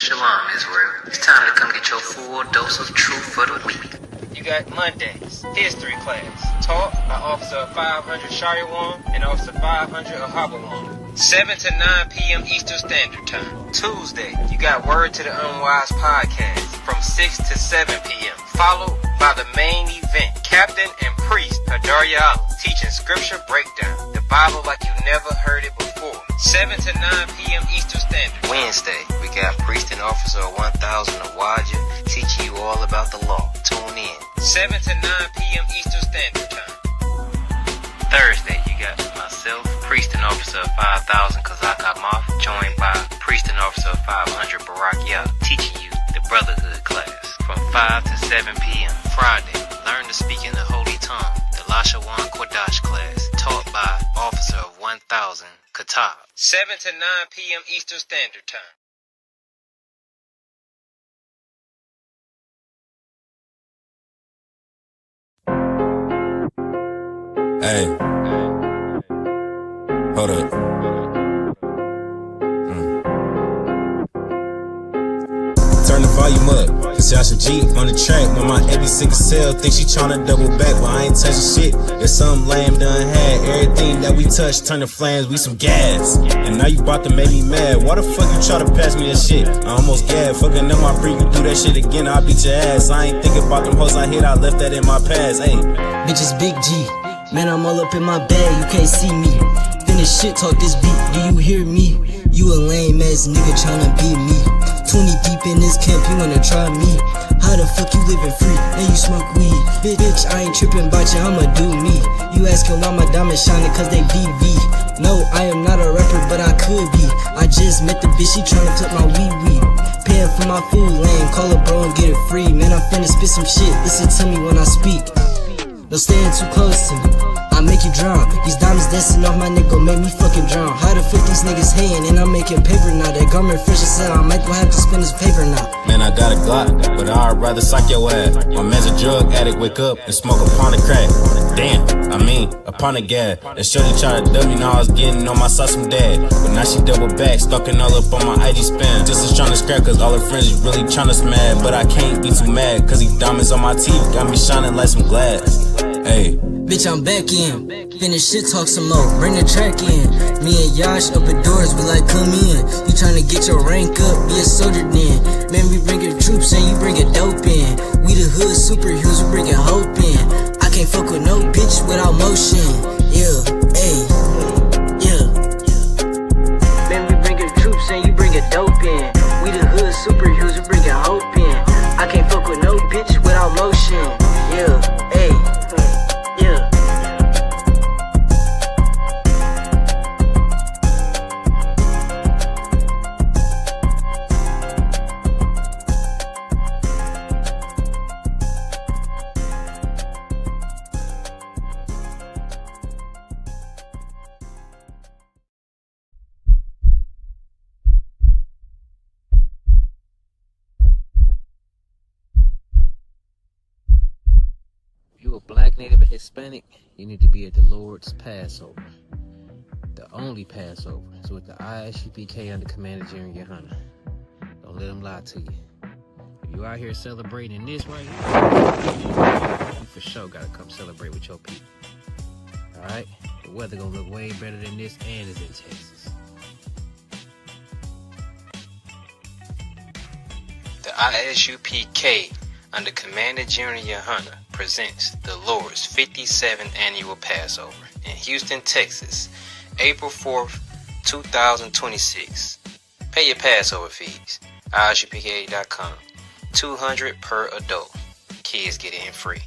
Shalom, Israel. It's time to come get your full dose of truth for the week. You got Mondays, history class, taught by Officer 500 Shariwan and Officer 500 Ahabawan. 7 to 9 p.m. Eastern Standard Time. Tuesday, you got Word to the Unwise podcast from 6 to 7 p.m. Followed by the main event, Captain and Priest Hadarya teaching scripture breakdown, the Bible like you never heard it before. 7 to 9 p.m. Eastern Standard. Wednesday, we got Priest and Officer 1000 Awaja teaching you all about the law. Tune in. 7 to 9 p.m. Eastern Standard Time. Thursday, you got myself, Priest and Officer 5000 Kazak Moth, joined by Priest and Officer 500 Barak Yah, teaching you the Brotherhood class from 5 to 7 p.m. Friday, learn to speak in the Holy Tongue, the Lashawan Kodash class, taught by Officer 1000 Katab. 7 to 9 p.m. Eastern Standard Time. Hey, hold up. Turn the volume up, cause y'all should G on the track. When my AB sick as hell, think she tryna double back, but I ain't touching shit. There's something lame done had. Everything that we touch turn to flames, we some gas. And now you bout to make me mad. Why the fuck you try to pass me that shit? I almost gagged, fucking up my breath. You do that shit again, I'll beat your ass. I ain't thinking about them hoes I hit, I left that in my past. Hey, bitches big G. Man, I'm all up in my bag, you can't see me. Finish shit, talk this beat, do you hear me? You a lame ass nigga tryna beat me. 20 deep in this camp, you wanna try me? How the fuck you living free and you smoke weed? Bitch, I ain't tripping about you, I'ma do me. You asking why my diamonds shining cause they BV. No, I am not a rapper, but I could be. I just met the bitch, she tryna clip my wee-wee. Paying for my food lane, call a bro and get it free. Man, I'm finna spit some shit, listen to me when I speak. Don't stand too close to me, I make you drown. These diamonds dancing off my neck gon' make me fucking drown. How the fuck these niggas hating and I'm making paper now? That garment fresh as hell, I might go have to spend this paper now. man, I got a Glock, but I'd rather sock your ass. My man's a drug addict, wake up and smoke upon the crack. Damn, upon the gas. And shorty try to dub me, now I was getting on my sauce from dad. But now she double back, stalking all up on my IG spam. Just as trying to scrap, cause all her friends is really trying to smash. But I can't be too mad, cause these diamonds on my teeth got me shining like some glass. Hey, bitch, I'm back in. Finish shit, talk some more. Bring the track in. Me and Yash up at doors, we like come in. You tryna get your rank up, be a soldier then. Man, we bringin' troops and you bringin' dope in. We the hood superheroes, we bringin' hope in. I can't fuck with no bitch without motion. Yeah, ayy, yeah. Man, we bringin' troops and you bringin' dope in. We the hood superheroes, we bringin' hope in. I can't fuck with no bitch without motion. Yeah, ayy. You a black, native, or Hispanic, you need to be at the Lord's Passover. The only Passover is with the Isupk under Commander Jerry Hunter. Don't let them lie to you. If you out here celebrating this right here, you for sure gotta come celebrate with your people. Alright? The weather gonna look way better than this, and it's in Texas. The ISUPK under Commander General Hunter presents the Lord's 57th Annual Passover in Houston, Texas, April 4th, 2026. Pay your Passover fees. ISUPK.com. $200 per adult. Kids get in free.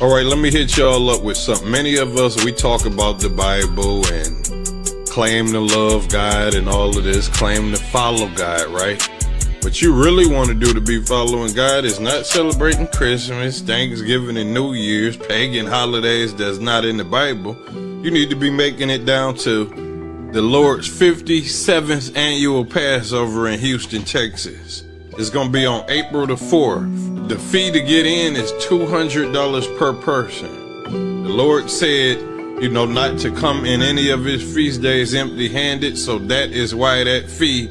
All right, let me hit y'all up with something. Many of us, we talk about the Bible and claim to love God and all of this, claim to follow God, right? What you really want to do to be following God is not celebrating Christmas, Thanksgiving, and New Year's, pagan holidays that's not in the Bible. You need to be making it down to the Lord's 57th Annual Passover in Houston, Texas. It's going to be on April the 4th. The fee to get in is $200 per person. The Lord said not to come in any of his feast days empty-handed. So that is why that fee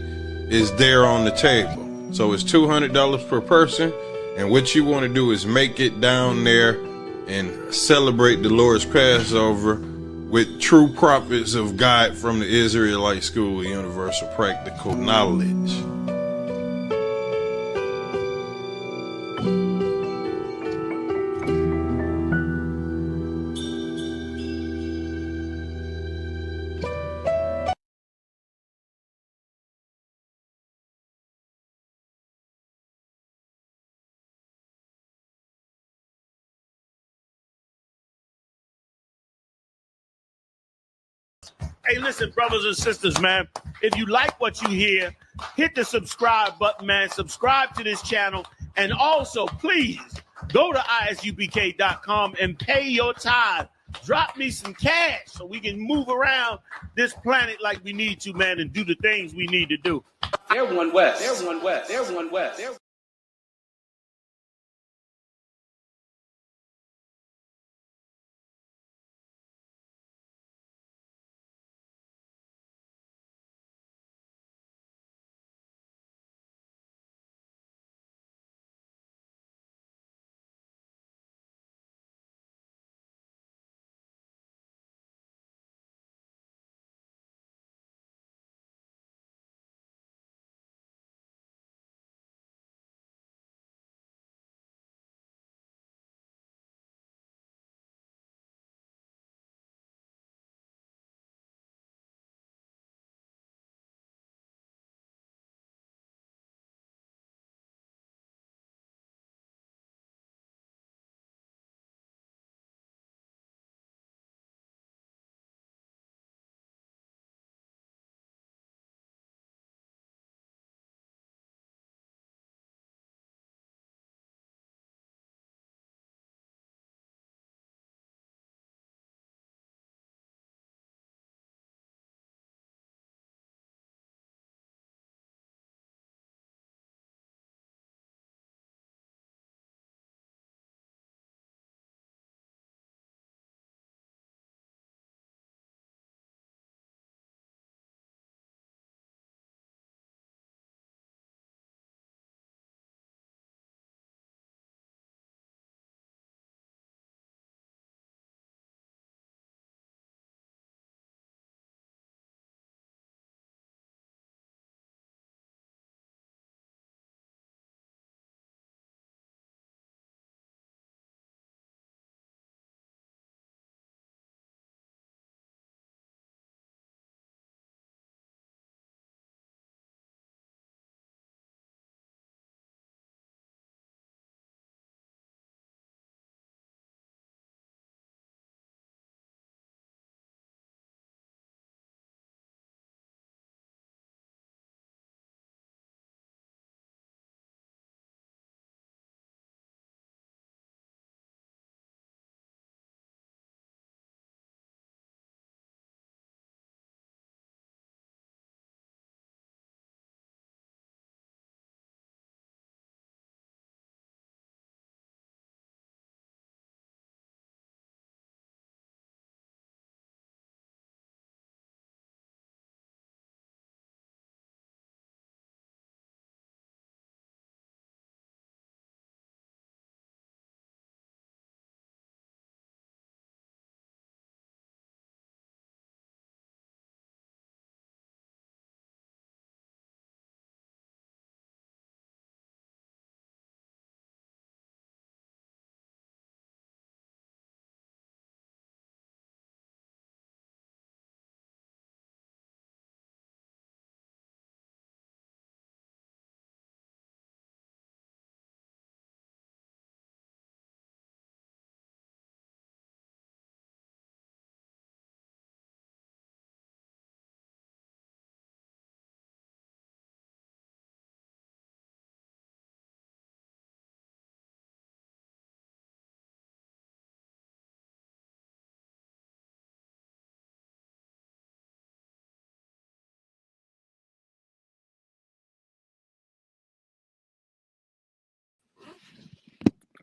is there on the table. So it's $200 per person. And what you want to do is make it down there and celebrate the Lord's Passover with true prophets of God from the Israelite School of Universal Practical Knowledge. Hey, listen, brothers and sisters, man. If you like what you hear, hit the subscribe button, man. Subscribe to this channel. And also, please, go to isupk.com and pay your tithe. Drop me some cash so we can move around this planet like we need to, man, and do the things we need to do. They're one west. They're one west. They're one west. They're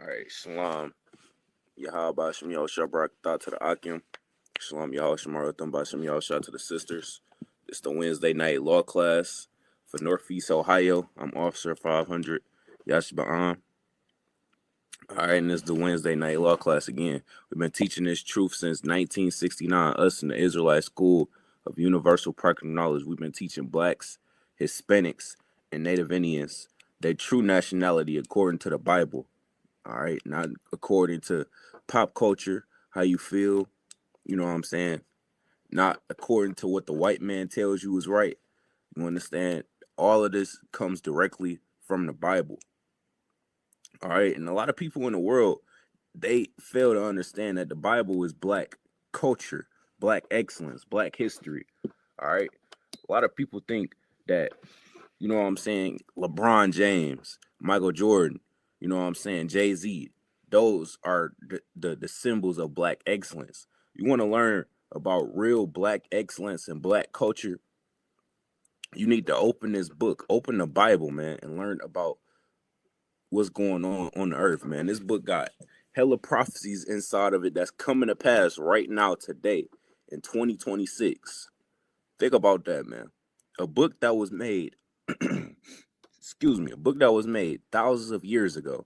All right, Shalom. Yahaba Shem Yo Shabrak Thought to the Akim. Shalom, y'all. Shamar Thumba. Y'all. Shout out to the sisters. It's the Wednesday night law class for Northeast Ohio. I'm Officer 500. Yashba'an. All right, and this is the Wednesday night law class again. We've been teaching this truth since 1969. Us in the Israelite School of Universal Practical Knowledge. We've been teaching blacks, Hispanics, and Native Indians their true nationality according to the Bible. All right, not according to pop culture, how you feel, you know what I'm saying? Not according to what the white man tells you is right. You understand? All of this comes directly from the Bible. All right, and a lot of people in the world, they fail to understand that the Bible is black culture, black excellence, black history. All right, a lot of people think that, you know what I'm saying, LeBron James, Michael Jordan, you know what I'm saying, Jay-Z, those are the symbols of black excellence. You want to learn about real black excellence and black culture, you need to open this book, open the Bible, man, and learn about what's going on the earth, man. This book got hella prophecies inside of it that's coming to pass right now, today, in 2026. Think about that, man. A book that was made, a book that was made thousands of years ago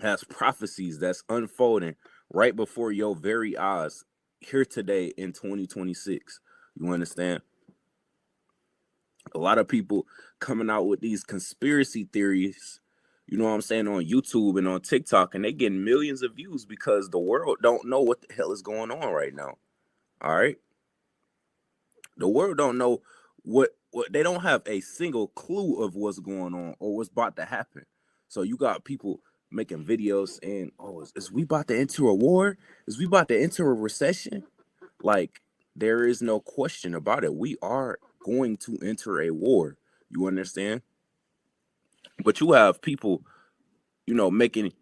has prophecies that's unfolding right before your very eyes here today in 2026. You understand? A lot of people coming out with these conspiracy theories, you know what I'm saying, on YouTube and on TikTok, and they getting millions of views because the world don't know what the hell is going on right now. All right? The world don't know what they don't have a single clue of what's going on or what's about to happen. So you got people making videos saying, oh, is we about to enter a war? Is we about to enter a recession? Like, there is no question about it. We are going to enter a war. You understand? But you have people, you know, making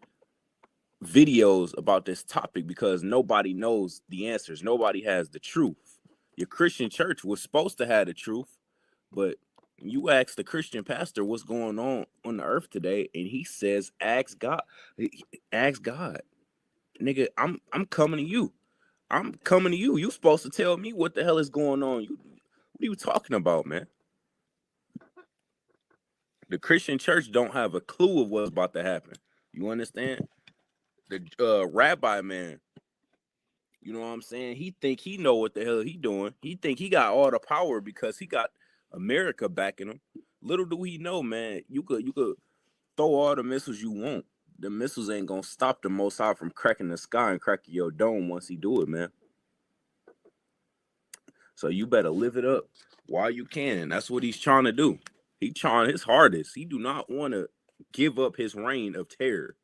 videos about this topic because nobody knows the answers. Nobody has the truth. Your Christian church was supposed to have the truth, but you ask the Christian pastor what's going on the earth today, and he says, ask God. Ask God. Nigga, I'm coming to you. I'm coming to you. You supposed to tell me what the hell is going on. What are you talking about, man? The Christian church don't have a clue of what's about to happen. You understand? The rabbi man, you know what I'm saying? He think he know what the hell he doing. He think he got all the power because he got America backing him. Little do he know, man, you could throw all the missiles you want. The missiles ain't gonna stop the Most High from cracking the sky and cracking your dome once he do it, man. So you better live it up while you can. And that's what he's trying to do. He trying his hardest. He do not want to give up his reign of terror.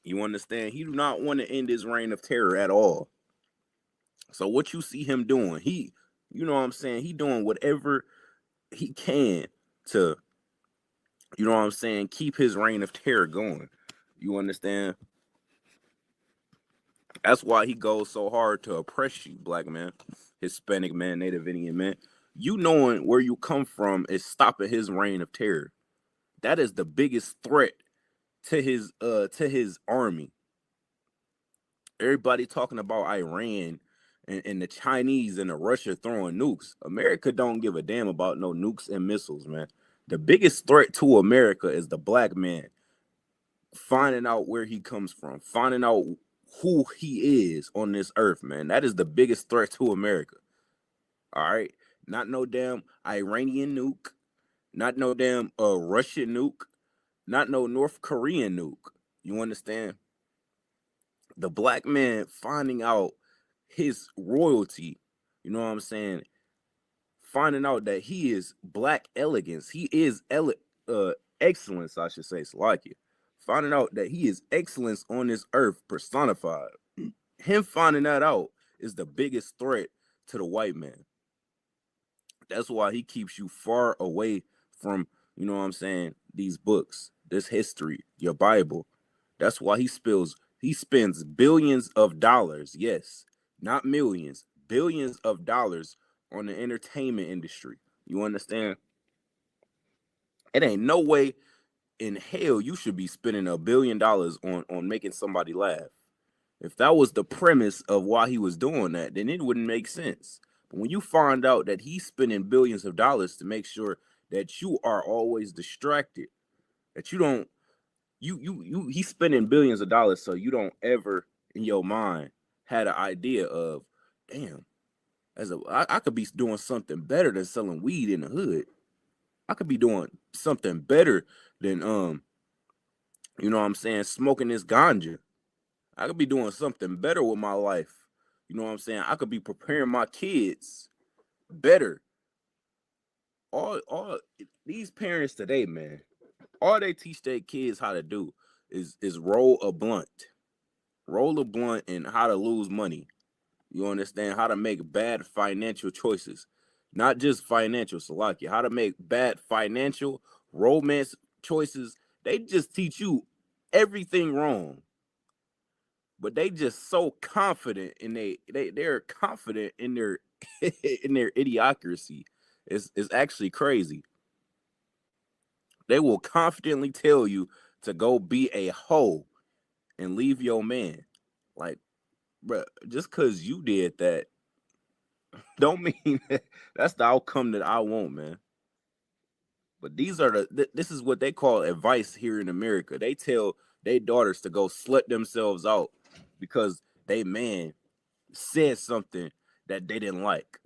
You understand? He do not want to end his reign of terror at all. So what you see him doing, you know what I'm saying? He doing whatever he can to, you know what I'm saying, keep his reign of terror going. You understand? That's why he goes so hard to oppress you, black man, Hispanic man, Native Indian man. You knowing where you come from is stopping his reign of terror. That is the biggest threat to his army. Everybody talking about Iran and the Chinese and the Russia throwing nukes. America don't give a damn about no nukes and missiles, man. The biggest threat to America is the black man finding out where he comes from, finding out who he is on this earth, man. That is the biggest threat to America. All right? Not no damn Iranian nuke, not no damn Russian nuke, not no North Korean nuke. You understand? The black man finding out his royalty, you know what I'm saying? Finding out that he is black elegance. He is excellence, I should say. It's like it. Finding out that he is excellence on this earth personified. Him finding that out is the biggest threat to the white man. That's why he keeps you far away from, you know what I'm saying, these books, this history, your Bible. That's why he spends billions of dollars, yes, not millions, billions of dollars on the entertainment industry. You understand? It ain't no way in hell you should be spending $1 billion on making somebody laugh. If that was the premise of why he was doing that, then it wouldn't make sense. But when you find out that he's spending billions of dollars to make sure that you are always distracted, that you don't, he's spending billions of dollars so you don't ever in your mind had an idea of, damn, I could be doing something better than selling weed in the hood. I could be doing something better than you know what I'm saying, smoking this ganja. I could be doing something better with my life. You know what I'm saying? I could be preparing my kids better. All these parents today, man, all they teach their kids how to do is roll a blunt. Roll a blunt and how to lose money. You understand? How to make bad financial choices. Not just financial, Salakia. How to make bad financial, romance choices. They just teach you everything wrong. But they just so confident in they're confident in their in their idiocracy. It's actually crazy. They will confidently tell you to go be a hoe and leave your man. Like, bro, just because you did that don't mean that's the outcome that I want, man. But these are this is what they call advice here in America. They tell their daughters to go slut themselves out because they man said something that they didn't like.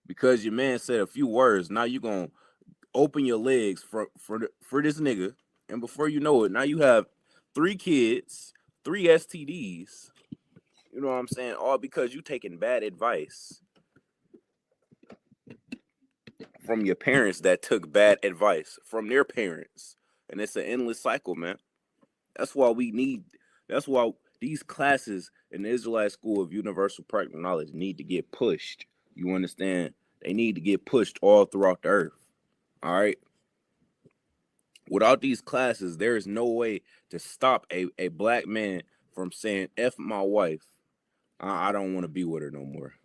Because your man said a few words, now you're gonna open your legs for this nigga, and before you know it, now you have 3 kids, 3 STDs. You know what I'm saying? All because you taking bad advice from your parents that took bad advice from their parents. And it's an endless cycle, man. That's why these classes in the Israelite School of Universal Practical Knowledge need to get pushed. You understand? They need to get pushed all throughout the earth. All right? Without these classes, there is no way to stop a black man from saying, F my wife. I don't want to be with her no more.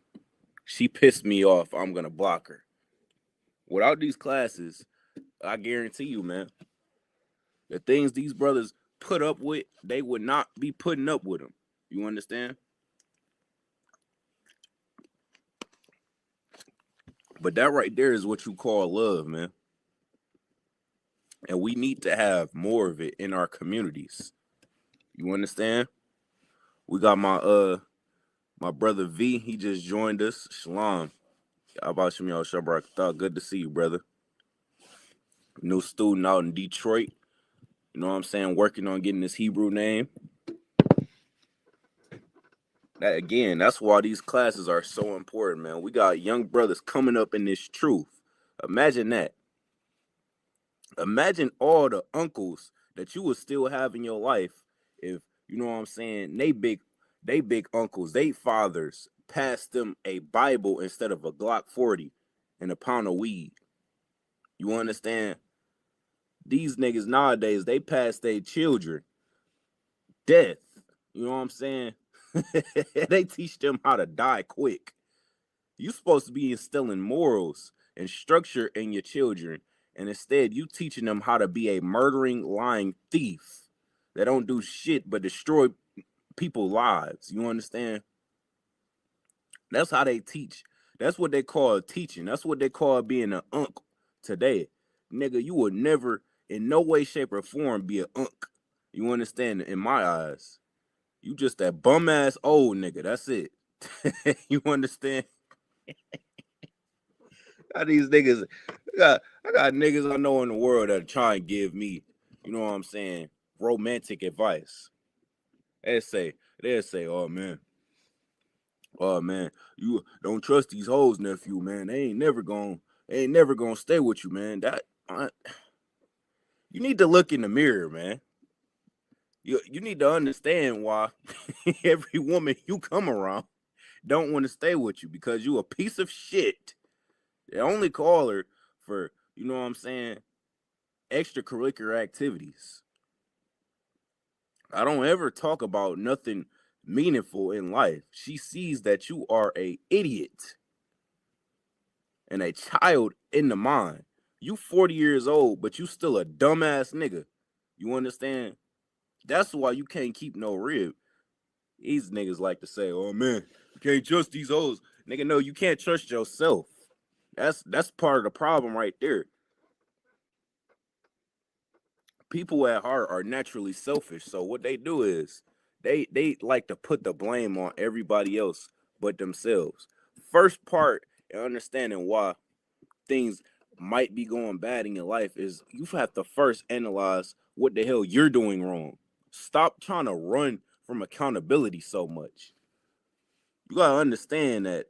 She pissed me off. I'm going to block her. Without these classes, I guarantee you, man, the things these brothers put up with, they would not be putting up with them. You understand? But that right there is what you call love, man. And we need to have more of it in our communities. You understand? We got my brother V. He just joined us. Shalom. Abashim Yal Shabrak. Good to see you, brother. New student out in Detroit. You know what I'm saying? Working on getting his Hebrew name. That's why these classes are so important, man. We got young brothers coming up in this truth. Imagine that. Imagine all the uncles that you would still have in your life if, you know what I'm saying, they big uncles, they fathers passed them a Bible instead of a Glock 40 and a pound of weed. You understand? These niggas nowadays, they pass their children death. You know what I'm saying? They teach them how to die quick. You're supposed to be instilling morals and structure in your children, and instead you teaching them how to be a murdering, lying thief that don't do shit but destroy people's lives. You understand? That's how they teach. That's what they call teaching. That's what they call being an uncle today. Nigga, you would never, in no way, shape, or form, be an unk. You understand? In my eyes, you just that bum ass old nigga. That's it. You understand? These niggas, I got niggas I know in the world that try and give me, you know what I'm saying, romantic advice. They'll say, oh man, you don't trust these hoes, nephew, man. They ain't never gonna stay with you, man. You need to look in the mirror, man. You need to understand why every woman you come around don't want to stay with you, because you a piece of shit. They only call her for, you know what I'm saying, extracurricular activities. I don't ever talk about nothing meaningful in life. She sees that you are a idiot and a child in the mind. You 40 years old, but you still a dumbass nigga. You understand? That's why you can't keep no rib. These niggas like to say, "Oh man, you can't trust these hoes." Nigga, no, you can't trust yourself. That's part of the problem right there. People at heart are naturally selfish, so what they do is they like to put the blame on everybody else but themselves. First part in understanding why things might be going bad in your life is you have to first analyze what the hell you're doing wrong. Stop trying to run from accountability so much. You gotta understand that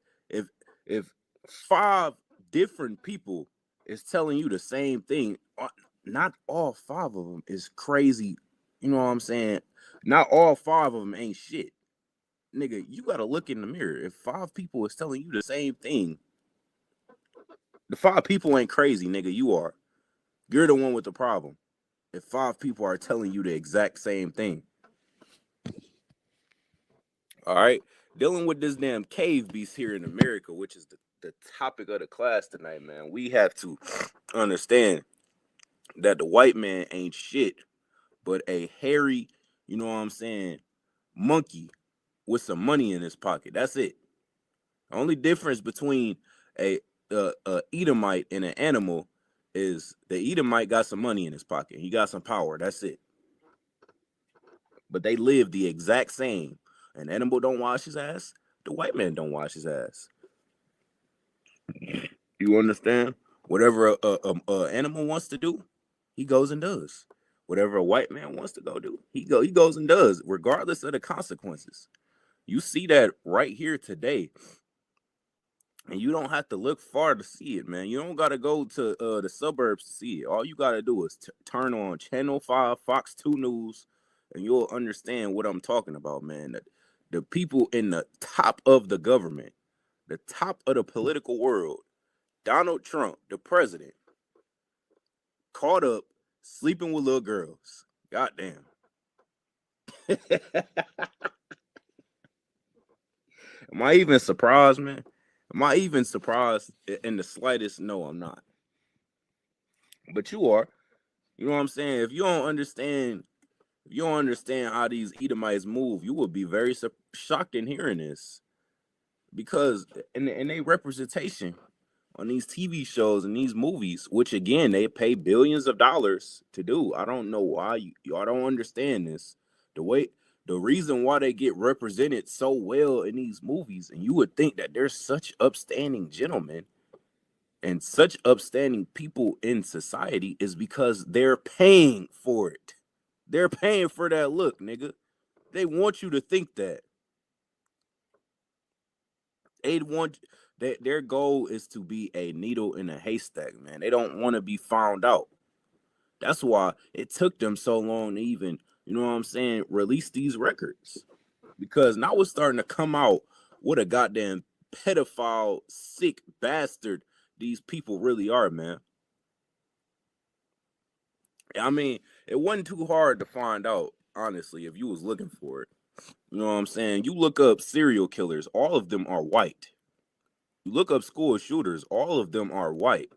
if 5 different people is telling you the same thing, not all 5 of them is crazy. You know what I'm saying? Not all 5 of them ain't shit. Nigga, you gotta look in the mirror. If 5 people is telling you the same thing, the 5 people ain't crazy, nigga. You are. You're the one with the problem. If 5 people are telling you the exact same thing. All right. Dealing with this damn cave beast here in America, which is the topic of the class tonight, man. We have to understand that the white man ain't shit but a hairy, you know what I'm saying, monkey with some money in his pocket. That's it. The only difference between a Edomite and an animal is the Edomite got some money in his pocket. He got some power. That's it. But they live the exact same. An animal don't wash his ass. The white man don't wash his ass. You understand? Whatever a animal wants to do, he goes and does. Whatever a white man wants to go do, he goes and does, regardless of the consequences. You see that right here today. And you don't have to look far to see it, man. You don't got to go to the suburbs to see it. All you got to do is turn on Channel 5, Fox 2 News, and you'll understand what I'm talking about, man. The people in the top of the government, the top of the political world, Donald Trump, the president, caught up sleeping with little girls. Goddamn. Am I even surprised, man? Am I even surprised in the slightest? No, I'm not. But you are. You know what I'm saying? If you don't understand how these Edomites move, you will be very shocked in hearing this. Because in their representation on these TV shows and these movies, which again they pay billions of dollars to do. I don't know why y'all don't understand this. The reason why they get represented so well in these movies, and you would think that they're such upstanding gentlemen and such upstanding people in society, is because they're paying for it. They're paying for that look, nigga. They want you to think that. Their goal is to be a needle in a haystack, man. They don't want to be found out. That's why it took them so long to even, you know what I'm saying, release these records. Because now it's starting to come out what a goddamn pedophile, sick bastard these people really are, man. I mean, it wasn't too hard to find out, honestly, if you was looking for it. You know what I'm saying? You look up serial killers, all of them are white. You look up school shooters, all of them are white.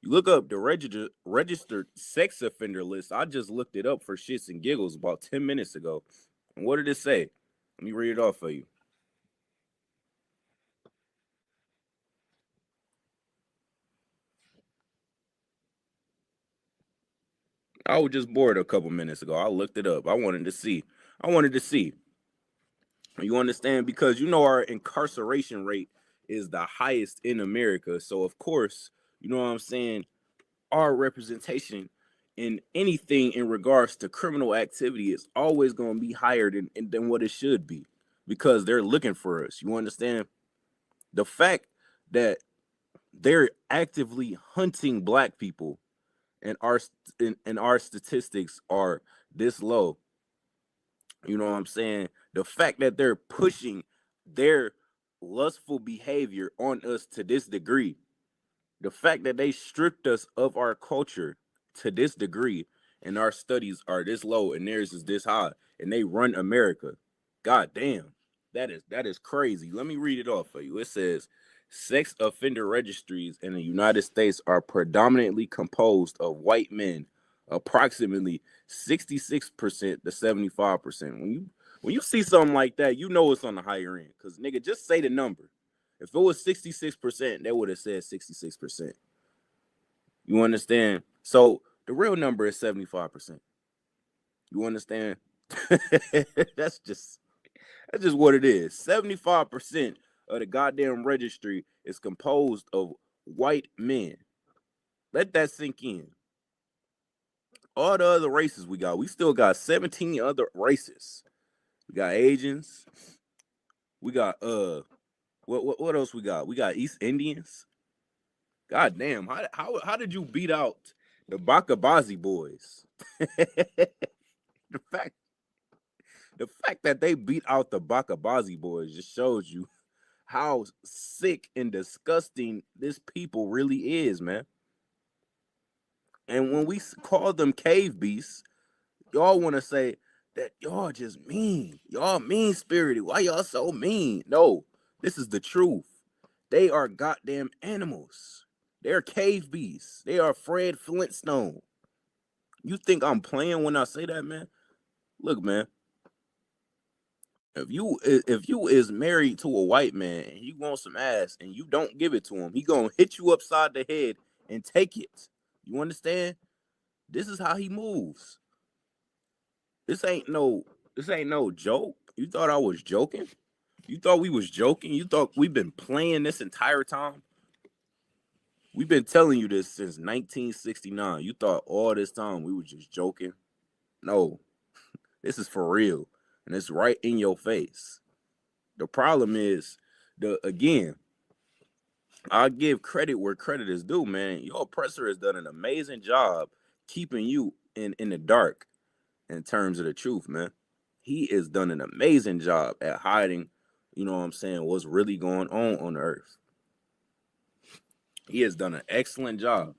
You look up the registered sex offender list. I just looked it up for shits and giggles about 10 minutes ago. And what did it say? Let me read it off for you. I was just bored a couple minutes ago. I looked it up. I wanted to see. You understand? Because you know our incarceration rate is the highest in America. So, of course, you know what I'm saying, our representation in anything in regards to criminal activity is always going to be higher than what it should be, because they're looking for us. You understand? The fact that they're actively hunting black people and our statistics are this low. You know what I'm saying? The fact that they're pushing their lustful behavior on us to this degree, the fact that they stripped us of our culture to this degree, and our studies are this low and theirs is this high, and they run America. God damn, that is crazy. Let me read it off for you. It says sex offender registries in the United States are predominantly composed of white men, approximately 66% to 75%. When you see something like that, you know it's on the higher end. Because, nigga, just say the number. If it was 66%, they would have said 66%. You understand? So the real number is 75%. You understand? That's just what it is. 75% of the goddamn registry is composed of white men. Let that sink in. All the other races we still got 17 other races. We got Asians. We got what else we got? We got East Indians. God damn, how did you beat out the Bakabazi boys? the fact that they beat out the Bakabazi boys just shows you how sick and disgusting this people really is, man. And when we call them cave beasts, y'all want to say that y'all just mean. Y'all mean-spirited. Why y'all so mean? No, this is the truth. They are goddamn animals. They're cave beasts. They are Fred Flintstone. You think I'm playing when I say that, man? Look, man. If you is married to a white man and he wants some ass and you don't give it to him, he gonna hit you upside the head and take it. You understand? This is how he moves. This ain't no joke. You thought I was joking? You thought we was joking? You thought we've been playing this entire time? We've been telling you this since 1969. You thought all this time we were just joking? No. This is for real. And it's right in your face. The problem is, again, I give credit where credit is due, man. Your oppressor has done an amazing job keeping you in the dark in terms of the truth, man. He has done an amazing job at hiding, you know what I'm saying, what's really going on the earth. He has done an excellent job.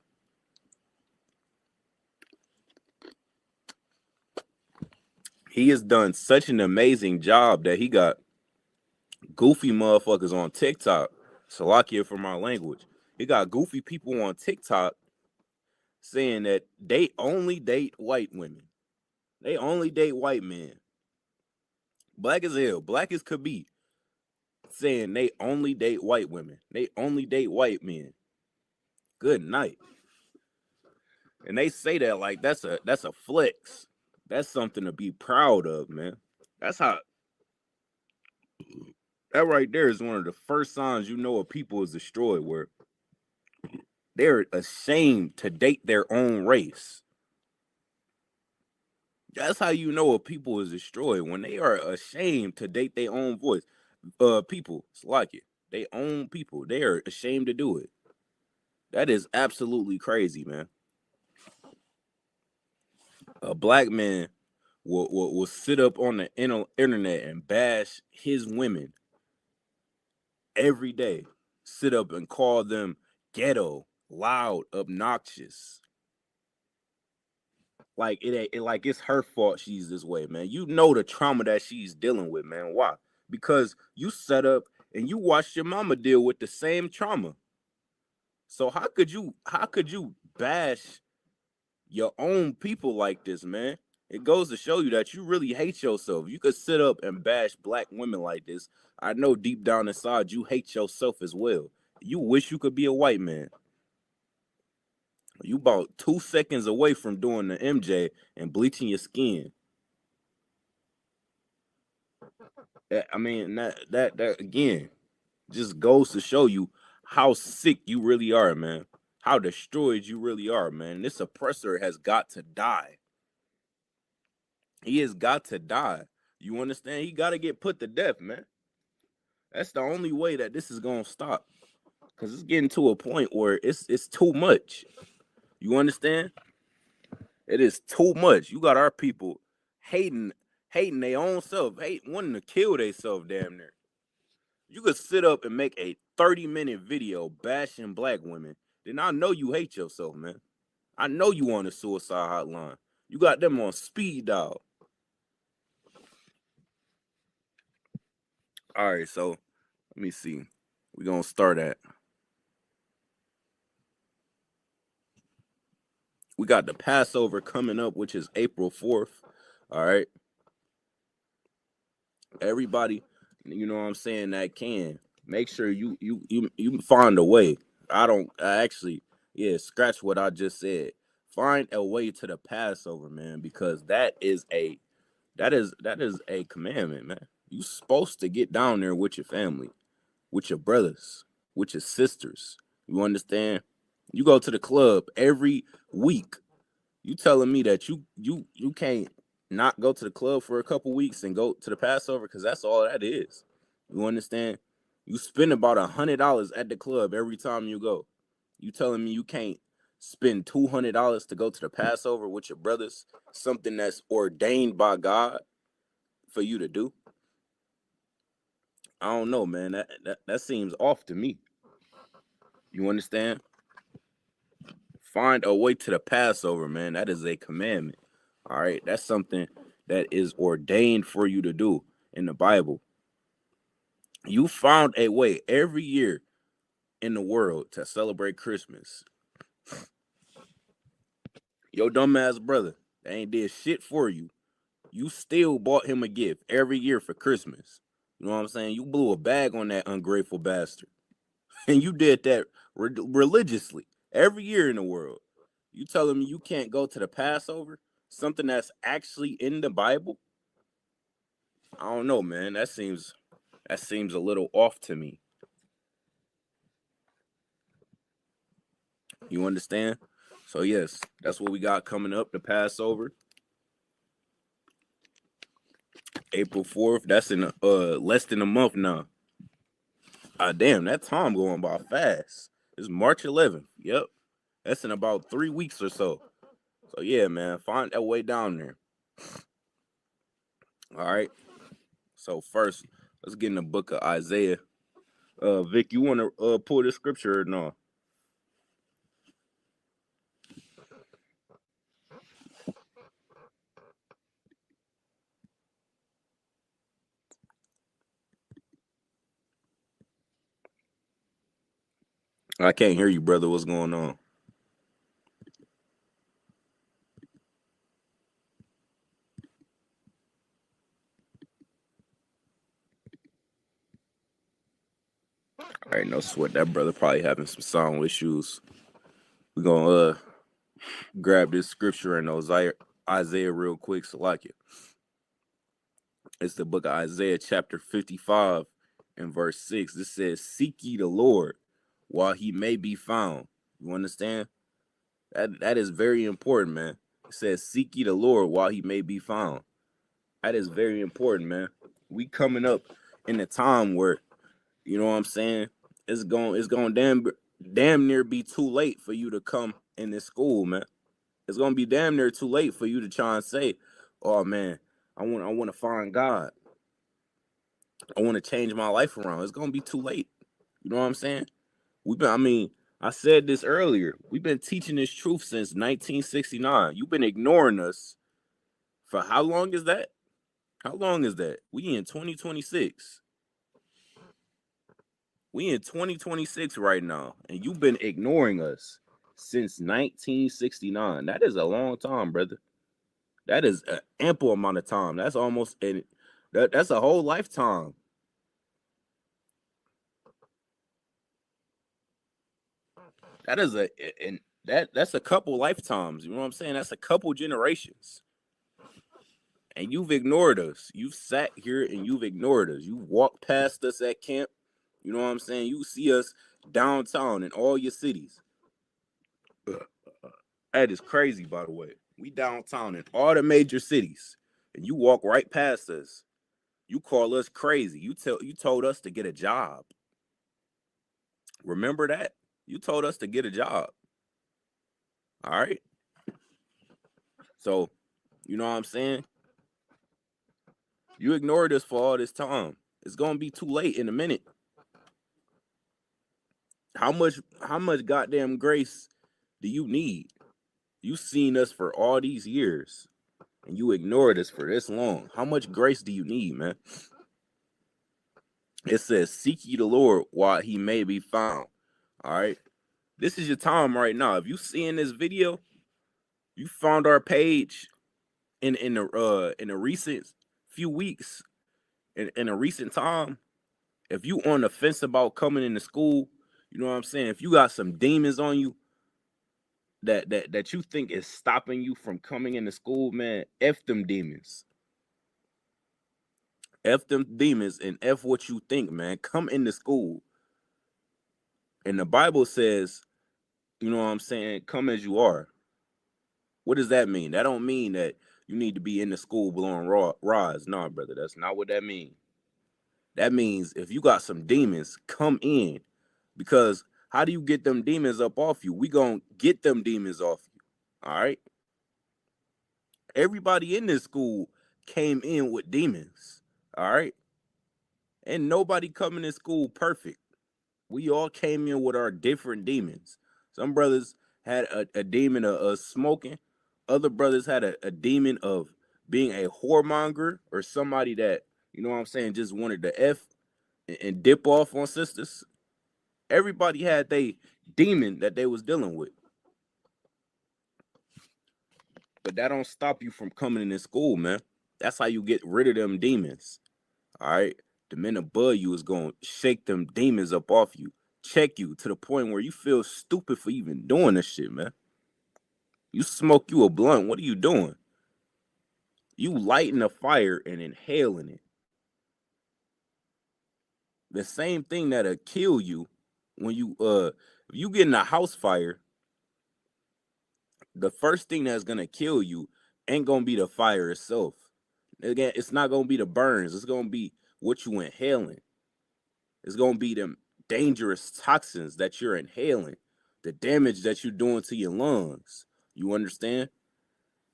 He has done such an amazing job that he got goofy motherfuckers on TikTok. Salakia for my language. He got goofy people on TikTok saying that they only date white women. They only date white men. Black as hell. Black as could be. Saying they only date white women. They only date white men. Good night. And they say that like that's a flex. That's something to be proud of, man. That's how. That right there is one of the first signs you know a people is destroyed, where they're ashamed to date their own race. That's how you know a people is destroyed, when they are ashamed to date their own voice. People, it's like it. They own people. They are ashamed to do it. That is absolutely crazy, man. A black man will sit up on the internet and bash his women every day. Sit up and call them ghetto, loud, obnoxious. Like like it's her fault she's this way, man. You know the trauma that she's dealing with, man. Why? Because you set up and you watched your mama deal with the same trauma. So how could you bash your own people like this, man? It goes to show you that you really hate yourself. You could sit up and bash black women like this. I know deep down inside you hate yourself as well. You wish you could be a white man. You about 2 seconds away from doing the MJ and bleaching your skin. I mean, that again just goes to show you how sick you really are, man. How destroyed you really are, man. This oppressor has got to die. He has got to die. You understand? He got to get put to death, man. That's the only way that this is going to stop. Because it's getting to a point where it's too much. You understand? It is too much. You got our people hating their own self, wanting to kill themselves damn near. You could sit up and make a 30-minute video bashing black women. Then I know you hate yourself, man. I know you on the suicide hotline. You got them on speed dial. All right, so let me see. We're going to start at. We got the Passover coming up, which is April 4th. All right. Everybody, you know what I'm saying, that can make sure you find a way. I actually, yeah, scratch what I just said. Find a way to the Passover, man, because that is a commandment, man. You supposed to get down there with your family, with your brothers, with your sisters. You understand? You go to the club every week. You telling me that you can't not go to the club for a couple weeks and go to the Passover, because that's all that is. You understand? You spend about $100 at the club every time you go. You telling me you can't spend $200 to go to the Passover with your brothers, something that's ordained by God for you to do? I don't know, man. That seems off to me. You understand? Find a way to the Passover, man. That is a commandment. All right. That's something that is ordained for you to do in the Bible. You found a way every year in the world to celebrate Christmas. Your dumbass brother, that ain't did shit for you. You still bought him a gift every year for Christmas. You know what I'm saying? You blew a bag on that ungrateful bastard. And you did that religiously every year in the world. You telling me you can't go to the Passover? Something that's actually in the Bible? I don't know, man. That seems a little off to me. You understand? So yes, that's what we got coming up, the Passover. April 4th. That's in less than a month now. Damn, that time going by fast. It's March 11th. Yep. That's in about 3 weeks or so. So yeah, man, find that way down there. All right. So first, let's get in the book of Isaiah. Vic, you want to pull the scripture or no? I can't hear you, brother. What's going on? All right, no sweat. That brother probably having some sound issues. We're going to grab this scripture in Isaiah real quick, so like it. It's the book of Isaiah chapter 55 and verse 6. This says, "Seek ye the Lord while he may be found." You understand? That is very important, man. It says, "Seek ye the Lord while he may be found." That is very important, man. We coming up in a time where, you know what I'm saying, it's going damn near be too late for you to come in this school, man. It's gonna be damn near too late for you to try and say, "Oh man, I want to find God. I want to change my life around." It's gonna be too late. You know what I'm saying? I said this earlier. We've been teaching this truth since 1969. You've been ignoring us for how long is that? How long is that? We in 2026. We in 2026 right now, and you've been ignoring us since 1969. That is a long time, brother. That is an ample amount of time. That's that's a whole lifetime. That's a couple lifetimes. You know what I'm saying? That's a couple generations. And you've ignored us. You've sat here and you've ignored us. You've walked past us at camp. You know what I'm saying? You see us downtown in all your cities. That is crazy, by the way. We downtown in all the major cities, and you walk right past us. You call us crazy. You told us to get a job. Remember that? You told us to get a job. All right. So, you know what I'm saying? You ignored us for all this time. It's gonna be too late in a minute. How much goddamn grace do you need? You seen us for all these years, and you ignored us for this long. How much grace do you need, man? It says, "Seek ye the Lord while he may be found." All right. This is your time right now. If you seeing this video, you found our page in the recent few weeks, in a recent time, if you on the fence about coming into school, you know what I'm saying? If you got some demons on you that you think is stopping you from coming into school, man, F them demons. F them demons and F what you think, man. Come into school. And the Bible says, you know what I'm saying, come as you are. What does that mean? That don't mean that you need to be in the school blowing rods. Nah, brother, that's not what that means. That means if you got some demons, come in. Because how do you get them demons up off you? We gonna get them demons off you. All right? Everybody in this school came in with demons. All right? And nobody coming to school perfect. We all came in with our different demons. Some brothers had a demon of smoking. Other brothers had a demon of being a whoremonger or somebody that, you know what I'm saying, just wanted to F and dip off on sisters. Everybody had their demon that they was dealing with. But that don't stop you from coming into school, man. That's how you get rid of them demons. All right? The men above you is going to shake them demons up off you. Check you to the point where you feel stupid for even doing this shit, man. You smoke you a blunt. What are you doing? You lighting a fire and inhaling it. The same thing that'll kill you when you if you get in a house fire, the first thing that's gonna kill you ain't gonna be the fire itself. Again, it's not gonna be the burns. It's gonna be what you inhaling. It's gonna be them dangerous toxins that you're inhaling, the damage that you're doing to your lungs. You understand?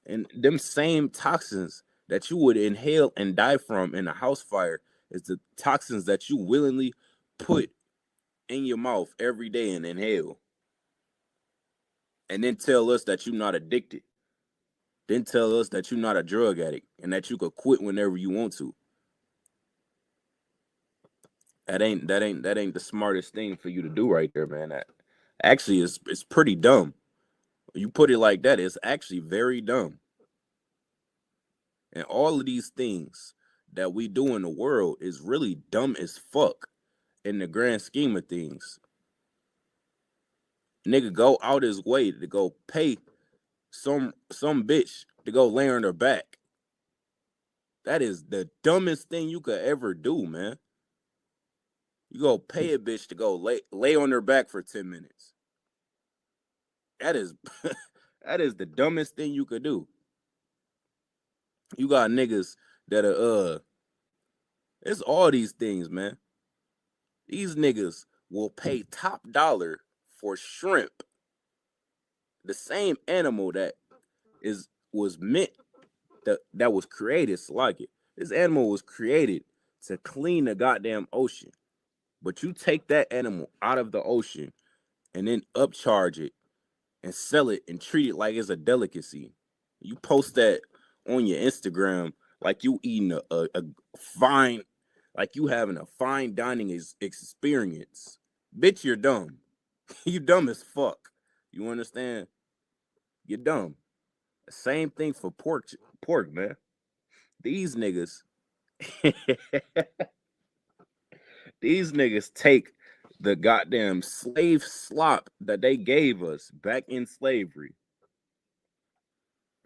And them same toxins that you would inhale and die from in a house fire is the toxins that you willingly put in your mouth every day and inhale. And then tell us that you're not addicted. Then tell us that you're not a drug addict and that you could quit whenever you want to. That ain't the smartest thing for you to do right there, man. That actually it's pretty dumb. You put it like that, it's actually very dumb. And all of these things that we do in the world is really dumb as fuck in the grand scheme of things. Nigga go out his way to go pay some bitch to go lay on her back. That is the dumbest thing you could ever do, man. You go pay a bitch to go lay on her back for 10 minutes. That is that is the dumbest thing you could do. You got niggas that are it's all these things, man. These niggas will pay top dollar for shrimp. The same animal that was meant that was created to like it. This animal was created to clean the goddamn ocean. But you take that animal out of the ocean and then upcharge it and sell it and treat it like it's a delicacy. You post that on your Instagram like you eating a fine, like you having a fine dining experience. Bitch, you're dumb. You dumb as fuck. You understand? You're dumb. Same thing for pork, man. These niggas, these niggas take the goddamn slave slop that they gave us back in slavery.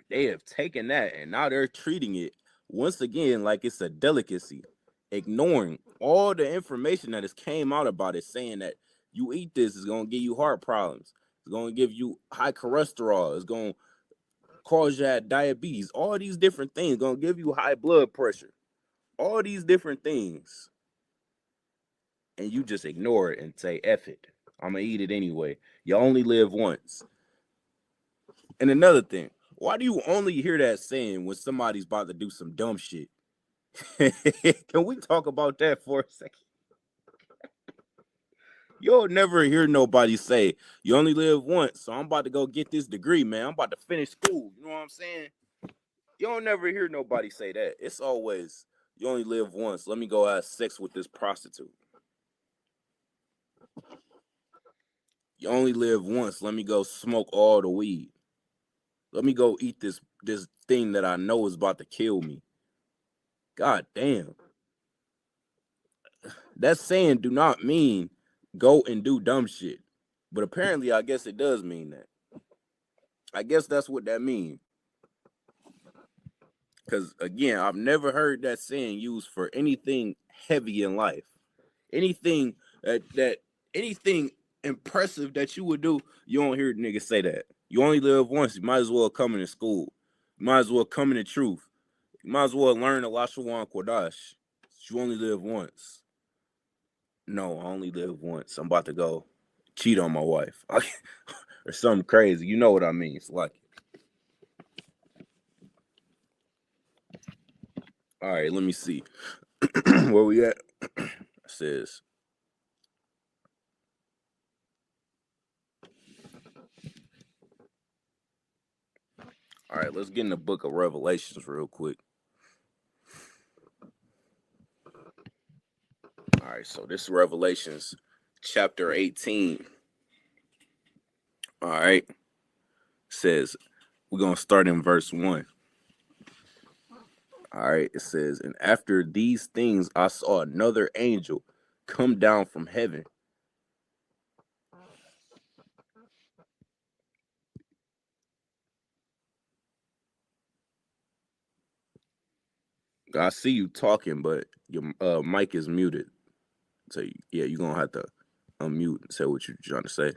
They have taken that and now they're treating it once again like it's a delicacy, ignoring all the information that has came out about it, saying that you eat this, it's going to give you heart problems. It's going to give you high cholesterol. It's going to cause you to have diabetes. All these different things going to give you high blood pressure. All these different things. And you just ignore it and say, F it. I'm going to eat it anyway. You only live once. And another thing, why do you only hear that saying when somebody's about to do some dumb shit? Can we talk about that for a second? You'll never hear nobody say, you only live once, so I'm about to go get this degree, man. I'm about to finish school. You know what I'm saying? You don't never hear nobody say that. It's always, you only live once. Let me go have sex with this prostitute. You only live once. Let me go smoke all the weed. Let me go eat this thing that I know is about to kill me. God damn. that saying do not mean go and do dumb shit. But apparently, I guess it does mean that. I guess that's what that means. Because again, I've never heard that saying used for anything heavy in life. Anything that anything impressive that you would do, you don't hear niggas say that. You only live once. You might as well come into school. You might as well come into truth. You might as well learn the Lashawan Kodash. You only live once. No, I only live once. I'm about to go cheat on my wife. Or something crazy. You know what I mean. It's like, all right, let me see. Where we at? It says, all right, let's get in the book of Revelations real quick. All right, so this is Revelations chapter 18. All right. It says, we're going to start in verse 1. All right, it says, and after these things, I saw another angel come down from heaven. I see you talking, but your mic is muted. So, yeah, you're going to have to unmute and say what you're trying to say.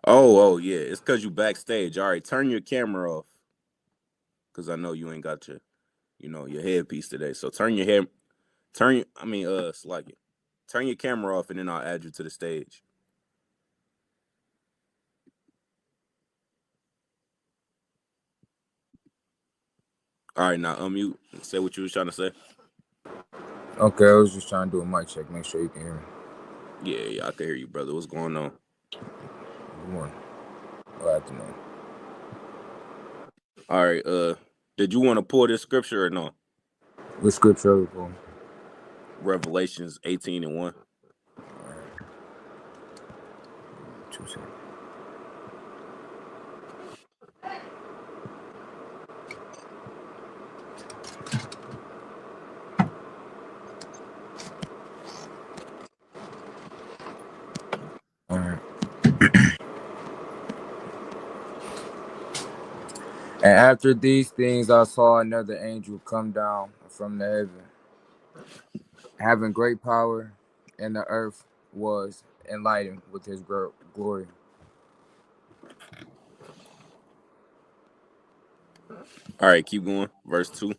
Oh, yeah, it's because you backstage. All right, turn your camera off. Because I know you ain't got your headpiece today. So turn your camera off and then I'll add you to the stage. All right, now unmute. Say what you was trying to say. Okay, I was just trying to do a mic check. Make sure you can hear me. Yeah, I can hear you, brother. What's going on? Good morning. Good afternoon. All right, did you want to pull this scripture or no? What scripture are we pulling? Revelations 18 and 1. All right. 2 seconds. All right. And after these things, I saw another angel come down from the heaven, having great power, and the earth was enlightened with his glory. All right, keep going. Verse 2.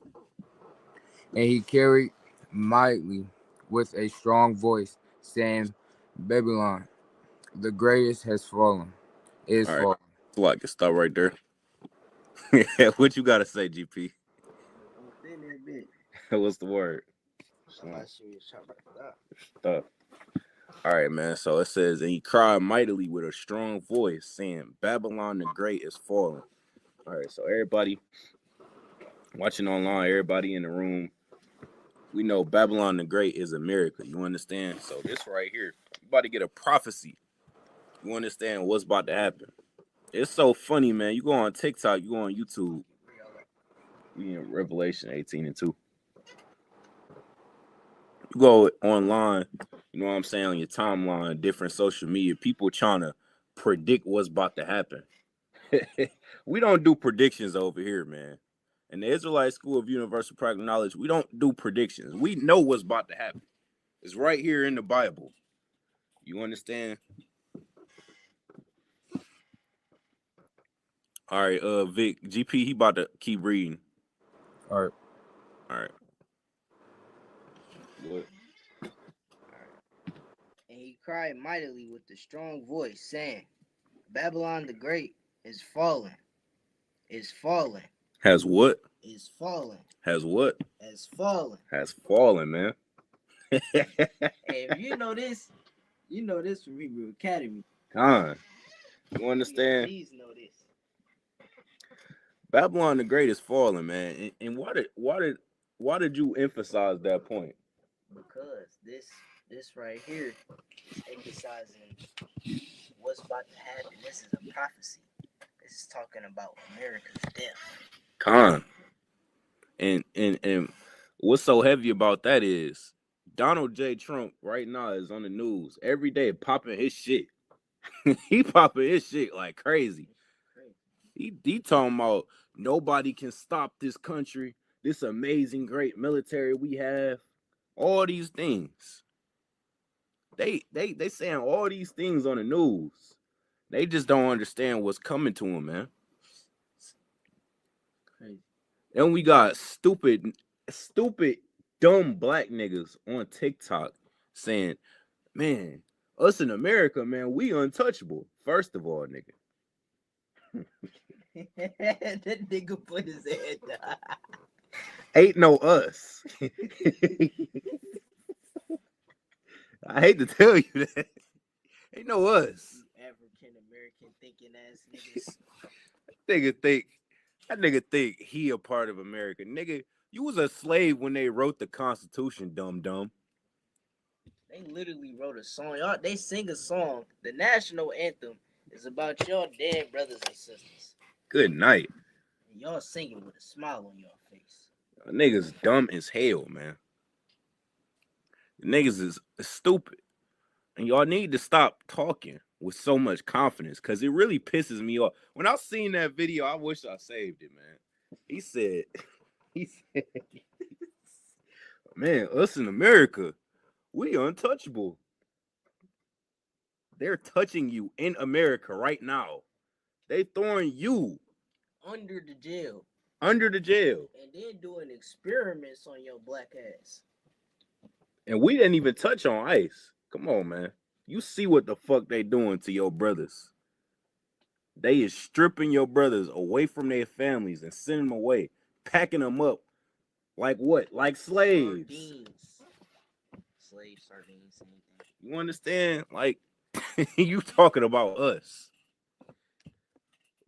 And he carried mightily with a strong voice, saying, Babylon, the greatest has fallen, is All right, fallen. like, stop right there. What you got to say, GP? What's the word? Stuff. All right, man. So it says, and he cried mightily with a strong voice, saying, Babylon the Great is fallen. All right, so everybody watching online, everybody in the room, we know Babylon the Great is America. You understand? So this right here, you about to get a prophecy. You understand what's about to happen. It's so funny, man. You go on TikTok, you go on YouTube. We in Revelation 18 and 2. You go online, you know what I'm saying, on your timeline, different social media, people trying to predict what's about to happen. We don't do predictions over here, man. In the Israelite School of Universal Practical Knowledge, we don't do predictions. We know what's about to happen. It's right here in the Bible. You understand? All right, Vic, GP, he about to keep reading. All right. All right. What? And he cried mightily with a strong voice, saying, Babylon the Great is fallen, is fallen. Has what? Is fallen. Has what? Has fallen. Has fallen, man. Hey, if you know this from Hebrew Academy. Con. You understand? Please know this. Babylon the Great is falling, man. And why did you emphasize that point? Because this right here is emphasizing what's about to happen. This is a prophecy. This is talking about America's death. Con. And what's so heavy about that is Donald J. Trump right now is on the news every day popping his shit. He popping his shit like crazy. He talking about nobody can stop this country, this amazing great military we have, all these things. They saying all these things on the news. They just don't understand what's coming to them, man. Crazy. And we got stupid, dumb black niggas on TikTok saying, man, us in America, man, we untouchable. First of all, nigga. That nigga put his head down. Ain't no us. I hate to tell you that. Ain't no us. African American thinking ass niggas. That nigga think he a part of America. Nigga, you was a slave when they wrote the Constitution, dumb. They literally wrote a song. Y'all, they sing a song. The national anthem is about your dead brothers and sisters. Good night. And y'all singing with a smile on your face. Niggas dumb as hell, man. Niggas is stupid. And y'all need to stop talking with so much confidence because it really pisses me off. When I seen that video, I wish I saved it, man. He said, man, us in America, we untouchable. They're touching you in America right now. They throwing you under the jail. And then doing experiments on your black ass. And we didn't even touch on ICE. Come on, man. You see what the fuck they doing to your brothers. They is stripping your brothers away from their families and sending them away. Packing them up. Like what? Like slaves. Sardines. You understand? Like, you talking about us.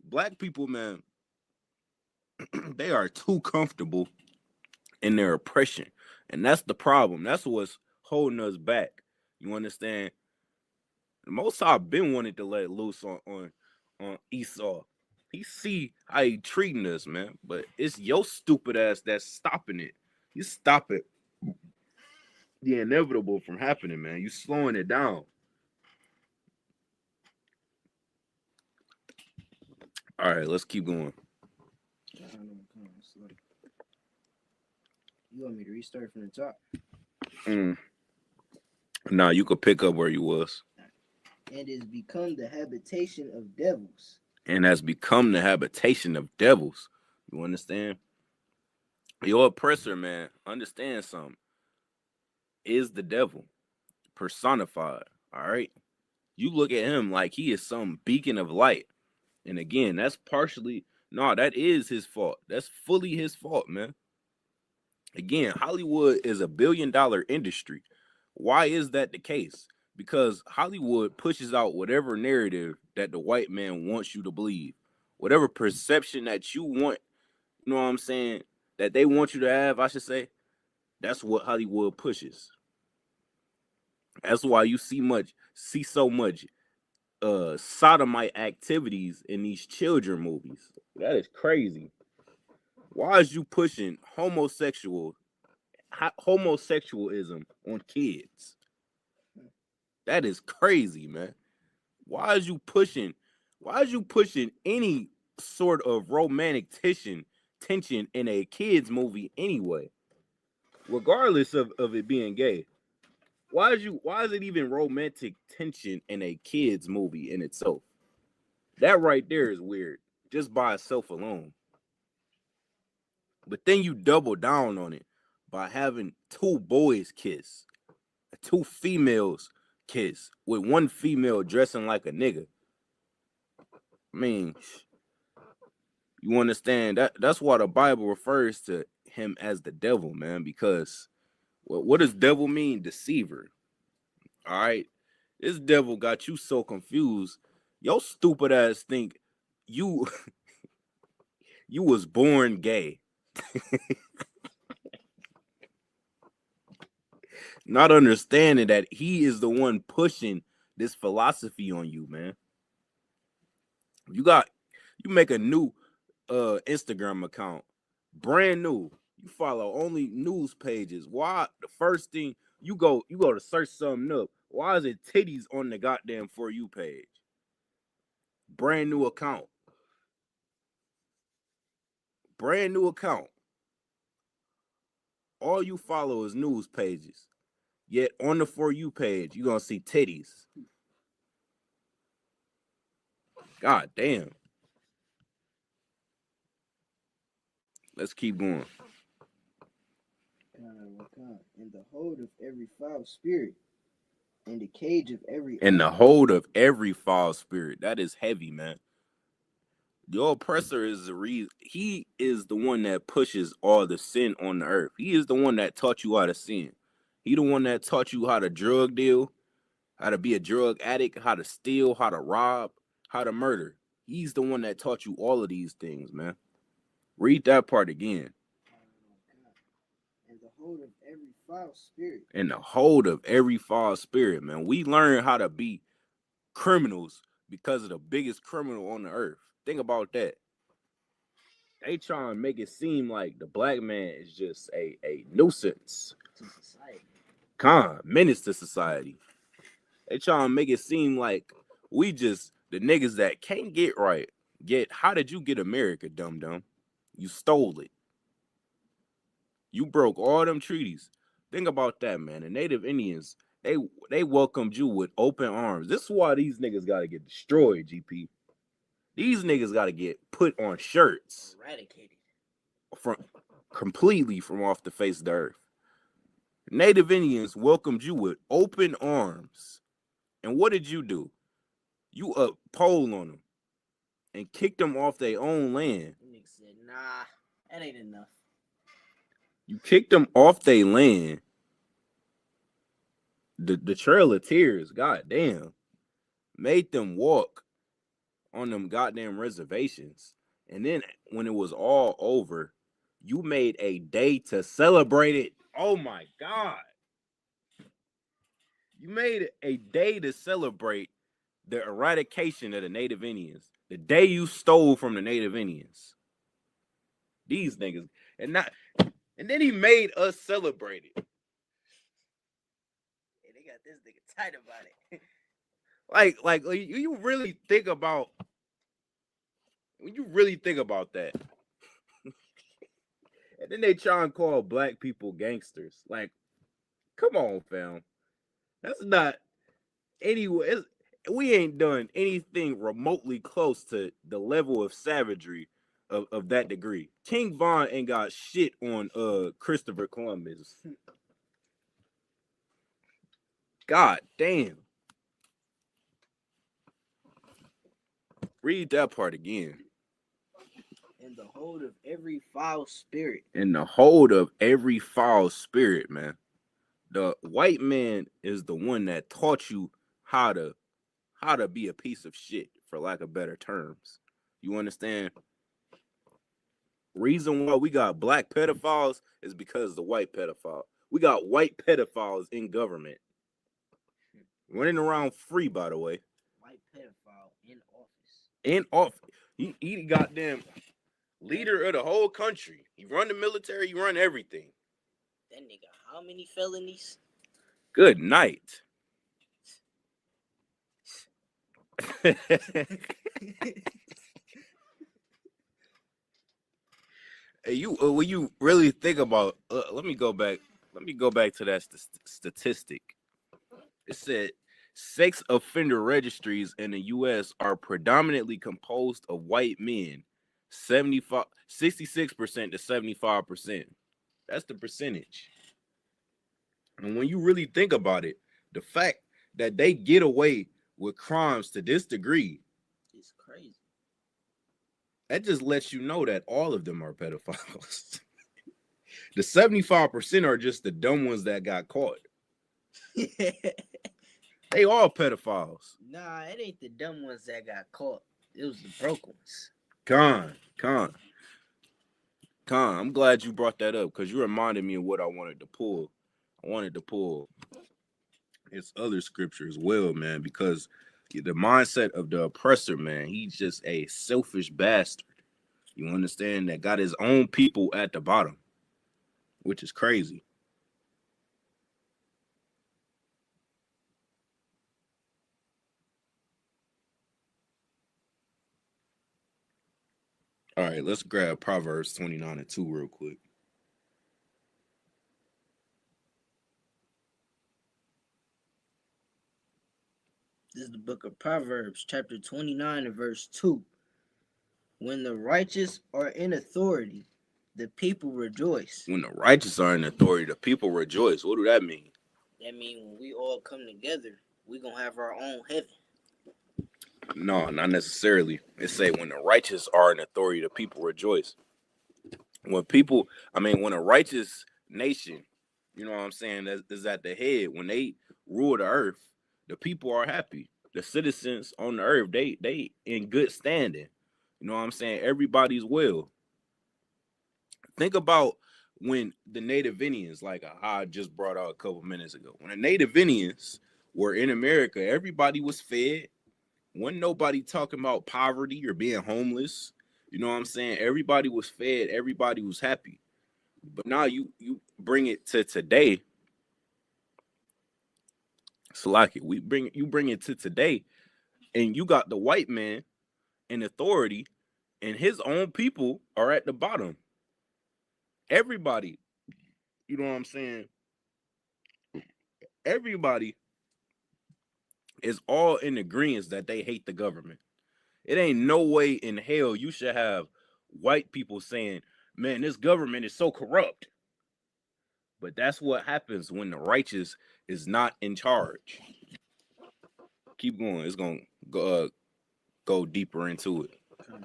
Black people, man, they are too comfortable in their oppression. And that's the problem. That's what's holding us back. You understand? The Most High been wanted to let loose on Esau. He see how he treating us, man. But it's your stupid ass that's stopping it. You stop it. The inevitable from happening, man. You slowing it down. All right, let's keep going. You want me to restart from the top? Nah, you could pick up where you was. And is become the habitation of devils. And has become the habitation of devils. You understand? Your oppressor, man, understand something. Is the devil personified, all right? You look at him like he is some beacon of light. And again, that's partially, that is his fault. That's fully his fault, man. Again, Hollywood is a $1 billion industry. Why is that the case? Because Hollywood pushes out whatever narrative that the white man wants you to believe. Whatever perception that you want, you know what I'm saying, that they want you to have, I should say, that's what Hollywood pushes. That's why you see so much sodomite activities in these children movies. That is crazy. Why is you pushing homosexualism on kids? That is crazy, man. Why is you pushing any sort of romantic tension in a kids movie anyway? Regardless of it being gay. Why is it even romantic tension in a kids movie in itself? That right there is weird, just by itself alone. But then you double down on it by having two boys kiss, two females kiss, with one female dressing like a nigga. I mean, you understand that's why the Bible refers to him as the devil, man, because what does devil mean? Deceiver. All right. This devil got you so confused. Your stupid ass think you was born gay. Not understanding that he is the one pushing this philosophy on you, man. You make a new Instagram account, brand new. You follow only news pages. Why the first thing you go to search something up? Why is it titties on the goddamn For You page? Brand new account. Brand new account. All you follow is news pages. Yet on the For You page, you're gonna see titties. God damn. Let's keep going. In the hold of every foul spirit, in the cage of every In the hold of every foul spirit. That is heavy, man. Your oppressor is the reason. He is the one that pushes all the sin on the earth. He is the one that taught you how to sin. He the one that taught you how to drug deal, how to be a drug addict, how to steal, how to rob, how to murder. He's the one that taught you all of these things, man. Read that part again. In the hold of every foul spirit. In the hold of every foul spirit, man. We learn how to be criminals because of the biggest criminal on the earth. Think about that. They try and make it seem like the black man is just a nuisance to society. Menace to society. They try and make it seem like we just the niggas that can't get right. Yet, how did you get America, dum-dum? You stole it. You broke all them treaties. Think about that, man. The Native Indians, they welcomed you with open arms. This is why these niggas gotta get destroyed, GP. These niggas gotta get put on shirts. Eradicated. Completely from off the face of the earth. Native Indians welcomed you with open arms. And what did you do? You pole on them and kicked them off their own land. The nigga said, nah, that ain't enough. You kicked them off their land. The Trail of Tears, goddamn, made them walk on them goddamn reservations. And then when it was all over, you made a day to celebrate it. Oh my God. You made a day to celebrate the eradication of the Native Indians. The day you stole from the Native Indians. These niggas. And then he made us celebrate it. Hey, they got this nigga tight about it. Like you really think about when you really think about that. And then they try and call black people gangsters. Like, come on, fam. That's not anyway. We ain't done anything remotely close to the level of savagery of that degree. King Von ain't got shit on Christopher Columbus. God damn. Read that part again. In the hold of every foul spirit. In the hold of every foul spirit, man. The white man is the one that taught you how to be a piece of shit, for lack of better terms. You understand? Reason why we got black pedophiles is because of the white pedophile. We got white pedophiles in government. Running around free, by the way. White pedophile in office. In office. He the goddamn leader of the whole country. He run the military, he run everything. That nigga, how many felonies? Good night. Hey, when you really think about, let me go back to that statistic. It said sex offender registries in the U.S. are predominantly composed of white men, 66% to 75%. That's the percentage. And when you really think about it, the fact that they get away with crimes to this degree, it's crazy. That just lets you know that all of them are pedophiles. The 75% are just the dumb ones that got caught. They all pedophiles. Nah, it ain't the dumb ones that got caught. It was the broke ones. Con. I'm glad you brought that up because you reminded me of what I wanted to pull. I wanted to pull its other scripture as well, man, because the mindset of the oppressor, man, he's just a selfish bastard. You understand? That got his own people at the bottom. which is crazy. All right, let's grab Proverbs 29:2 real quick. This is the book of Proverbs, chapter 29 and verse 2. When the righteous are in authority, the people rejoice. When the righteous are in authority, the people rejoice. What do that mean? That means when we all come together, we're going to have our own heaven. No, not necessarily. It say when the righteous are in authority, the people rejoice. When a righteous nation, you know what I'm saying, is at the head, when they rule the earth, the people are happy. The citizens on the earth, they in good standing. You know what I'm saying? Everybody's well. Think about when the Native Indians, like I just brought out a couple minutes ago, when the Native Indians were in America, everybody was fed. Wasn't nobody talking about poverty or being homeless. You know what I'm saying? Everybody was fed. Everybody was happy. But now you bring it to today. Salaki, you bring it to today, and you got the white man in authority, and his own people are at the bottom. Everybody, you know what I'm saying? Everybody is all in agreement that they hate the government. It ain't no way in hell you should have white people saying, man, this government is so corrupt. But that's what happens when the righteous is not in charge. Keep going. It's going to go deeper into it. But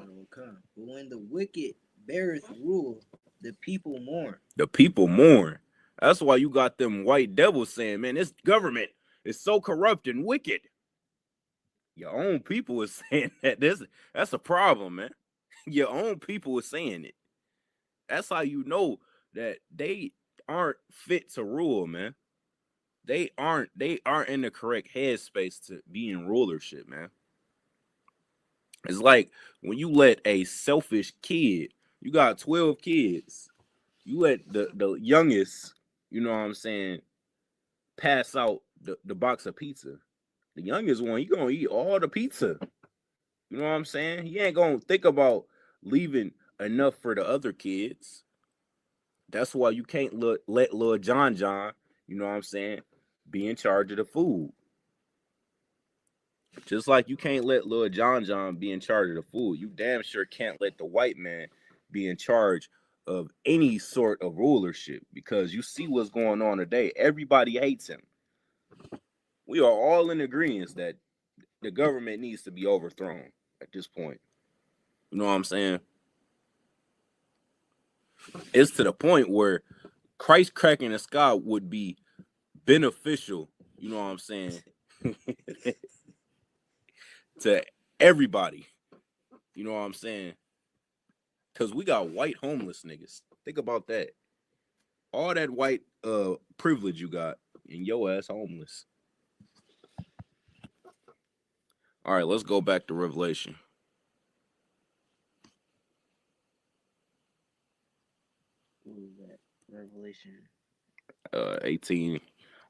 when the wicked beareth rule, the people mourn. The people mourn. That's why you got them white devils saying, man, this government is so corrupt and wicked. Your own people is saying that. That's a problem, man. Your own people is saying it. That's how you know that they aren't fit to rule, man. They aren't in the correct headspace to be in rulership, man. It's like when you let a selfish kid, you got 12 kids, you let the youngest, you know what I'm saying, pass out the box of pizza. The youngest one, he gonna eat all the pizza. You know what I'm saying? He ain't gonna think about leaving enough for the other kids. That's why you can't let little John, you know what I'm saying, be in charge of the food. Just like you can't let little John be in charge of the food, you damn sure can't let the white man be in charge of any sort of rulership, because you see what's going on today. Everybody hates him. We are all in agreement that the government needs to be overthrown at this point. You know what I'm saying? It's to the point where Christ cracking the sky would be beneficial, you know what I'm saying, to everybody. You know what I'm saying? Because we got white homeless niggas. Think about that. All that white privilege you got, and your ass homeless. All right, let's go back to Revelation. What was that? Revelation 18. I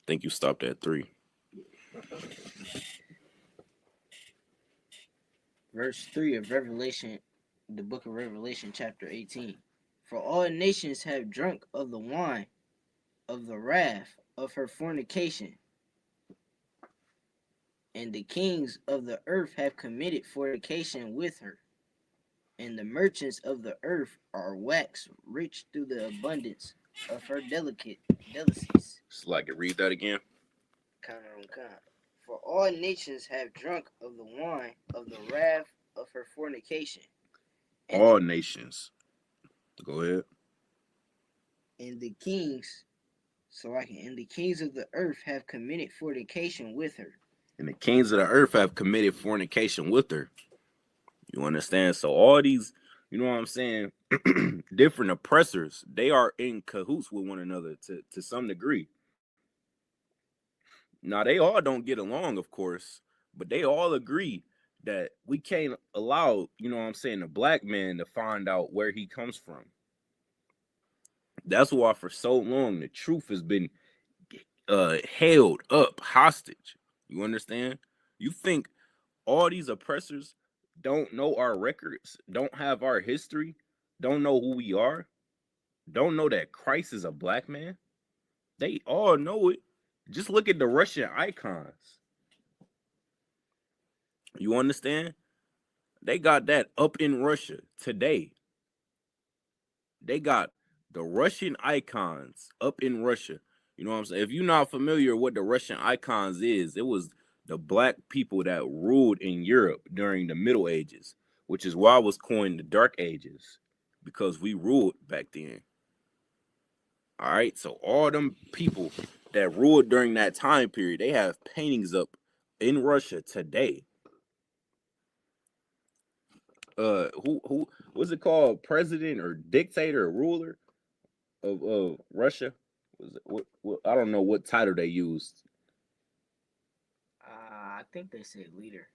think you stopped at 3. Verse 3 of Revelation, the book of Revelation, chapter 18. For all nations have drunk of the wine of the wrath of her fornication, and the kings of the earth have committed fornication with her, and the merchants of the earth are waxed rich through the abundance of her delicacies. So I can read that again. For all nations have drunk of the wine of the wrath of her fornication. All nations. Go ahead. And the kings, and the kings of the earth have committed fornication with her. And the kings of the earth have committed fornication with her. You understand? So all these, you know what I'm saying, different oppressors, they are in cahoots with one another to some degree. Now, they all don't get along, of course, but they all agree that we can't allow, you know what I'm saying, the black man to find out where he comes from. That's why for so long the truth has been held up hostage. You understand? You think all these oppressors don't know our records, don't have our history, don't know who we are, don't know that Christ is a black man? They all know it. Just look at the Russian icons. You understand? They got that up in Russia today. They got the Russian icons up in Russia. You know what I'm saying? If you're not familiar with what the Russian icons is, it was the black people that ruled in Europe during the Middle Ages, which is why it was coined the Dark Ages, because we ruled back then. All right, so all them people that ruled during that time period, they have paintings up in Russia today. Who was it called? President or dictator or ruler of Russia? Was it, what I don't know what title they used. I think they said leader.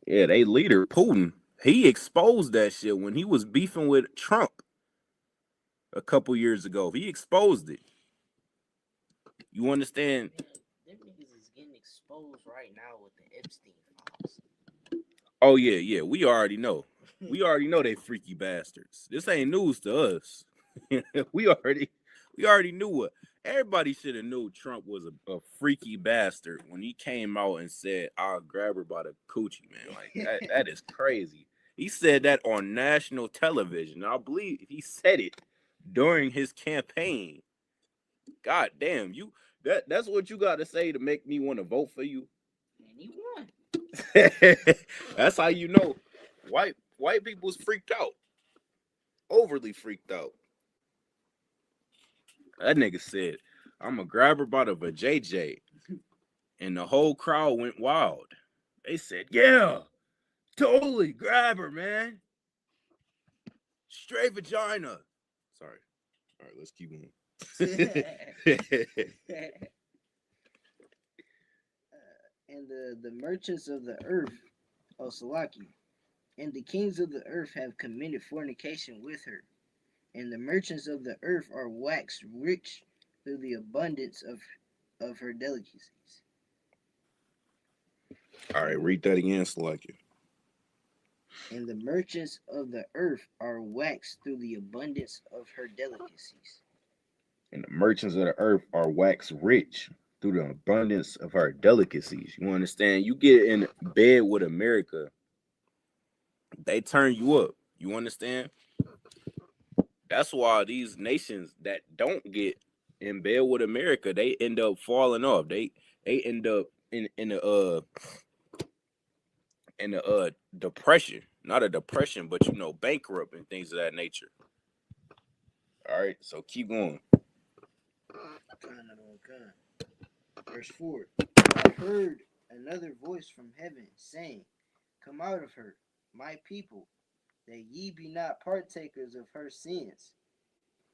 Yeah, they leader Putin. He exposed that shit when he was beefing with Trump a couple years ago. He exposed it. You understand? Them niggas is getting exposed right now with the Epstein files. Oh yeah. We already know. We already know they freaky bastards. This ain't news to us. we already knew what. Everybody should have knew Trump was a freaky bastard when he came out and said, "I'll grab her by the coochie," man. Like that is crazy. He said that on national television. I believe he said it during his campaign. God damn, that's what you got to say to make me want to vote for you. And he won. That's how you know white people's freaked out. Overly freaked out. That nigga said, "I'm a grab her by the vajayjay." And the whole crowd went wild. They said, "Yeah, totally grab her, man. Straight vagina." Sorry. All right, let's keep going. And the merchants of the earth, Salaki, and the kings of the earth have committed fornication with her. And the merchants of the earth are waxed rich through the abundance of her delicacies. All right, read that again, Salaki. And the merchants of the earth are waxed through the abundance of her delicacies. And the merchants of the earth are waxed rich through the abundance of her delicacies. You understand? You get in bed with America, they turn you up. You understand? That's why these nations that don't get in bed with America, they end up falling off. They end up in a depression. Not a depression, but bankrupt and things of that nature. All right, so keep going. Verse 4. I heard another voice from heaven saying, "Come out of her, my people, that ye be not partakers of her sins,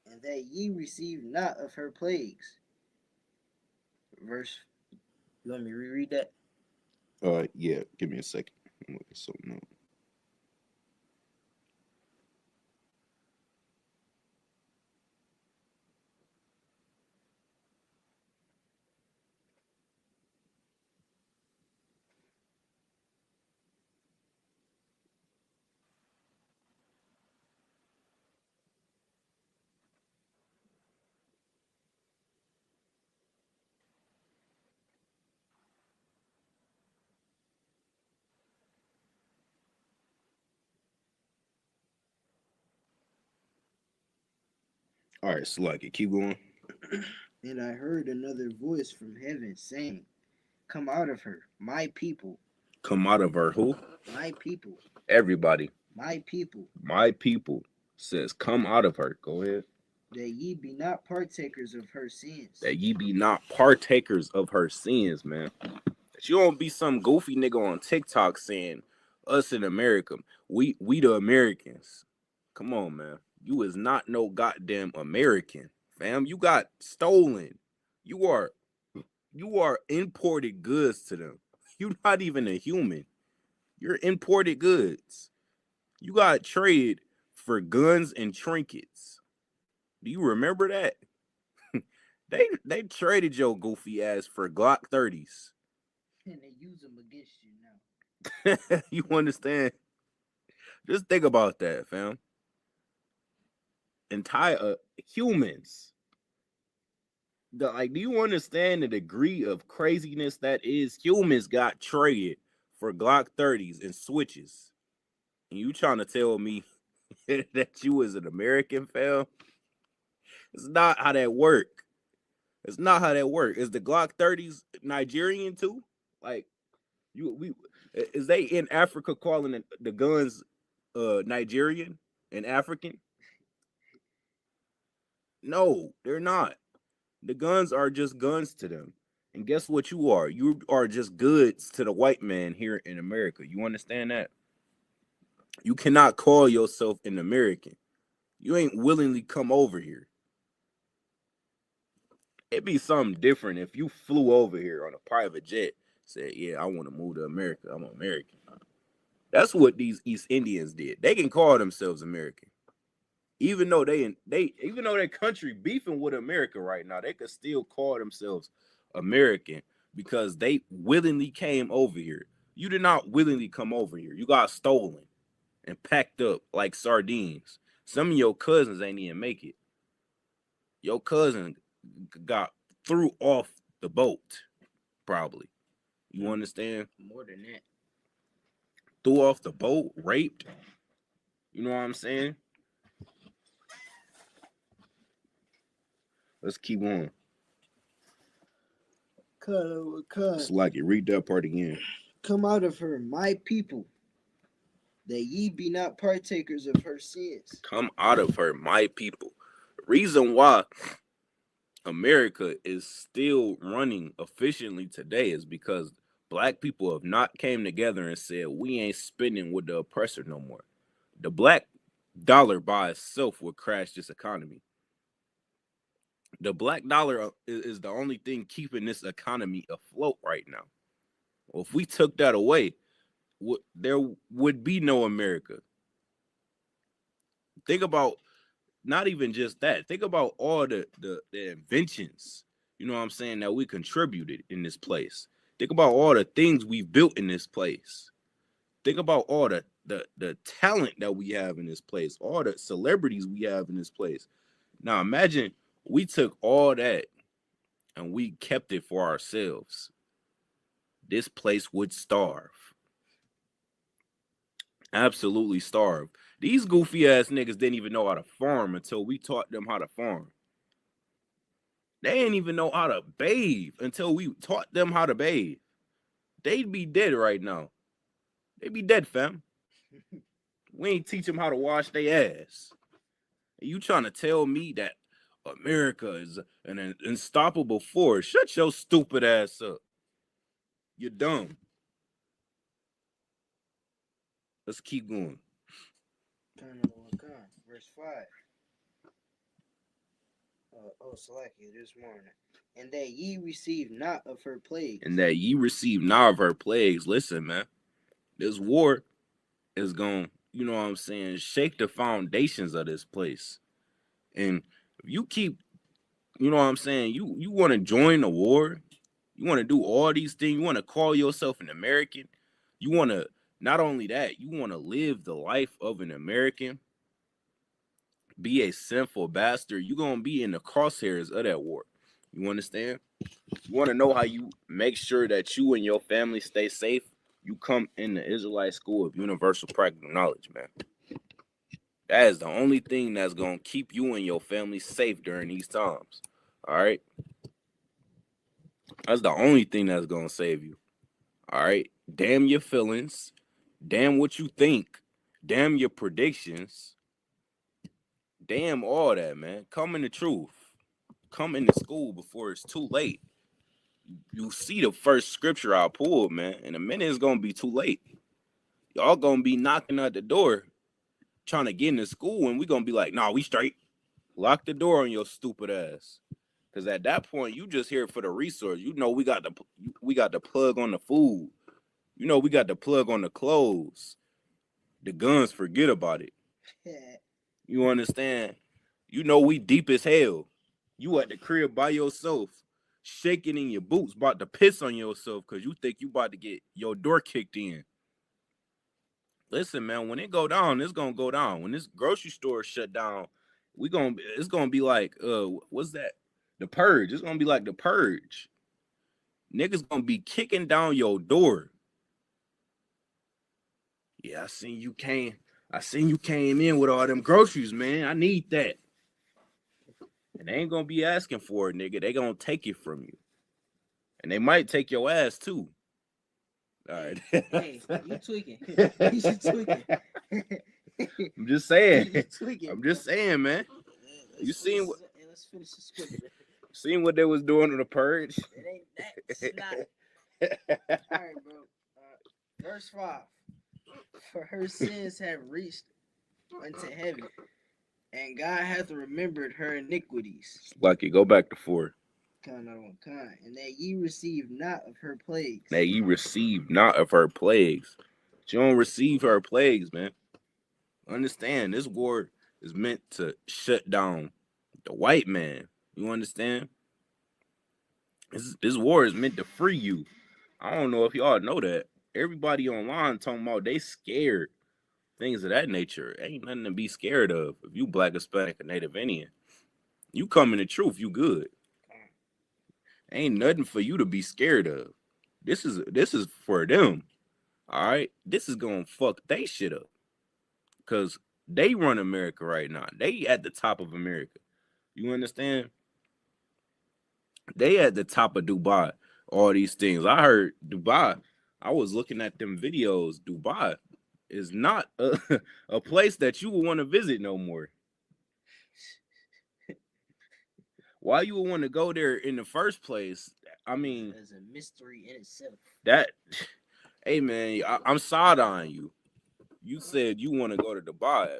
and that ye receive not of her plagues." Verse, you want me to reread that? Yeah, give me a second. I'm looking something up. All right, Sluggy, keep going. And I heard another voice from heaven saying, "Come out of her, my people." Come out of her who? My people. Everybody. My people. My people says, "Come out of her." Go ahead. That ye be not partakers of her sins. That ye be not partakers of her sins, man. That you don't be some goofy nigga on TikTok saying, "Us in America, we the Americans." Come on, man. You is not no goddamn American, fam. You got stolen. You are imported goods to them. You're not even a human. You're imported goods. You got traded for guns and trinkets. Do you remember that? They traded your goofy ass for Glock 30s. And they use them against you now. You understand? Just think about that, fam. Entire humans. Do you understand the degree of craziness that is? Humans got traded for Glock 30s and switches. And you trying to tell me that you was an American, fam? It's not how that work. It's not how that work. Is the Glock 30s Nigerian too? Like, is they in Africa calling the guns Nigerian and African? No, they're not. The guns are just guns to them. And guess what you are? You are just goods to the white man here in America. You understand that? You cannot call yourself an American. You ain't willingly come over here. It'd be something different if you flew over here on a private jet, said, yeah, I want to move to America. I'm American. That's what these East Indians did. They can call themselves American. Even though even though their country beefing with America right now, they could still call themselves American because they willingly came over here. You did not willingly come over here. You got stolen and packed up like sardines. Some of your cousins ain't even make it. Your cousin got threw off the boat, probably. You understand? More than that. Threw off the boat, raped. You know what I'm saying? Let's keep on. Cut. Like it. Read that part again. Come out of her, my people, that ye be not partakers of her sins. Come out of her, my people. Reason why America is still running efficiently today is because black people have not came together and said, we ain't spending with the oppressor no more. The black dollar by itself would crash this economy. The black dollar is the only thing keeping this economy afloat right now. Well, if we took that away, there would be no America. Think about not even just that. Think about all the inventions, you know what I'm saying, that we contributed in this place. Think about all the things we built in this place. Think about all the talent that we have in this place, all the celebrities we have in this place. Now imagine we took all that and we kept it for ourselves. This place would starve. Absolutely starve. These goofy ass niggas didn't even know how to farm until we taught them how to farm. They didn't even know how to bathe until we taught them how to bathe. They'd be dead right now. They'd be dead, fam. We ain't teach them how to wash their ass. You trying to tell me that America is an unstoppable force? Shut your stupid ass up. You're dumb. Let's keep going. Verse 5. Salakia, this morning. And that ye receive not of her plagues. And that ye receive not of her plagues. Listen, man. This war is going, you know what I'm saying, shake the foundations of this place. And if you keep, you know what I'm saying, you want to join the war, you want to do all these things, you want to call yourself an American, you want to, not only that, you want to live the life of an American, be a sinful bastard, you're going to be in the crosshairs of that war. You understand? You want to know how you make sure that you and your family stay safe? You come in the Israelite School of Universal Practical Knowledge, man. That is the only thing that's going to keep you and your family safe during these times. All right? That's the only thing that's going to save you. All right? Damn your feelings. Damn what you think. Damn your predictions. Damn all that, man. Come in the truth. Come into school before it's too late. You see the first scripture I pulled, man. In a minute, it's going to be too late. Y'all going to be knocking at the door trying to get into school, and we going to be like, nah, we straight. Lock the door on your stupid ass. Because at that point, you just here for the resource. You know we got the plug on the food. You know we got the plug on the clothes. The guns, forget about it. You understand? You know we deep as hell. You at the crib by yourself, shaking in your boots, about to piss on yourself because you think you about to get your door kicked in. Listen, man, when it go down, it's gonna go down. When this grocery store shut down, it's gonna be like what's that? The Purge. It's gonna be like the Purge. Niggas gonna be kicking down your door. Yeah, I seen you came in with all them groceries, man. I need that. And they ain't gonna be asking for it, nigga. They gonna take it from you. And they might take your ass too. All right. Hey, you tweaking. You tweaking. I'm just saying. You tweaking. I'm just saying, man. You seen what? Let's finish the script. Seen what they was doing on the Purge? It ain't that. It's not. All right, bro. Verse 5. For her sins have reached unto heaven, and God hath remembered her iniquities. Lucky, go back to 4. And that ye receive not of her plagues. That ye receive not of her plagues. But you don't receive her plagues, man. Understand, this war is meant to shut down the white man. You understand? This war is meant to free you. I don't know if y'all know that. Everybody online talking about they scared. Things of that nature. Ain't nothing to be scared of. If you Black, Hispanic, or Native Indian, you come in the truth, you good. Ain't nothing for you to be scared of. This is for them. All right? This is gonna fuck they shit up. Cause they run America right now. They at the top of America. You understand? They at the top of Dubai. All these things. I heard Dubai. I was looking at them videos. Dubai is not a place that you would want to visit no more. Why you would want to go there in the first place? I mean, it's a mystery in itself. That, hey man, I'm side-eyeing you. You said you want to go to Dubai,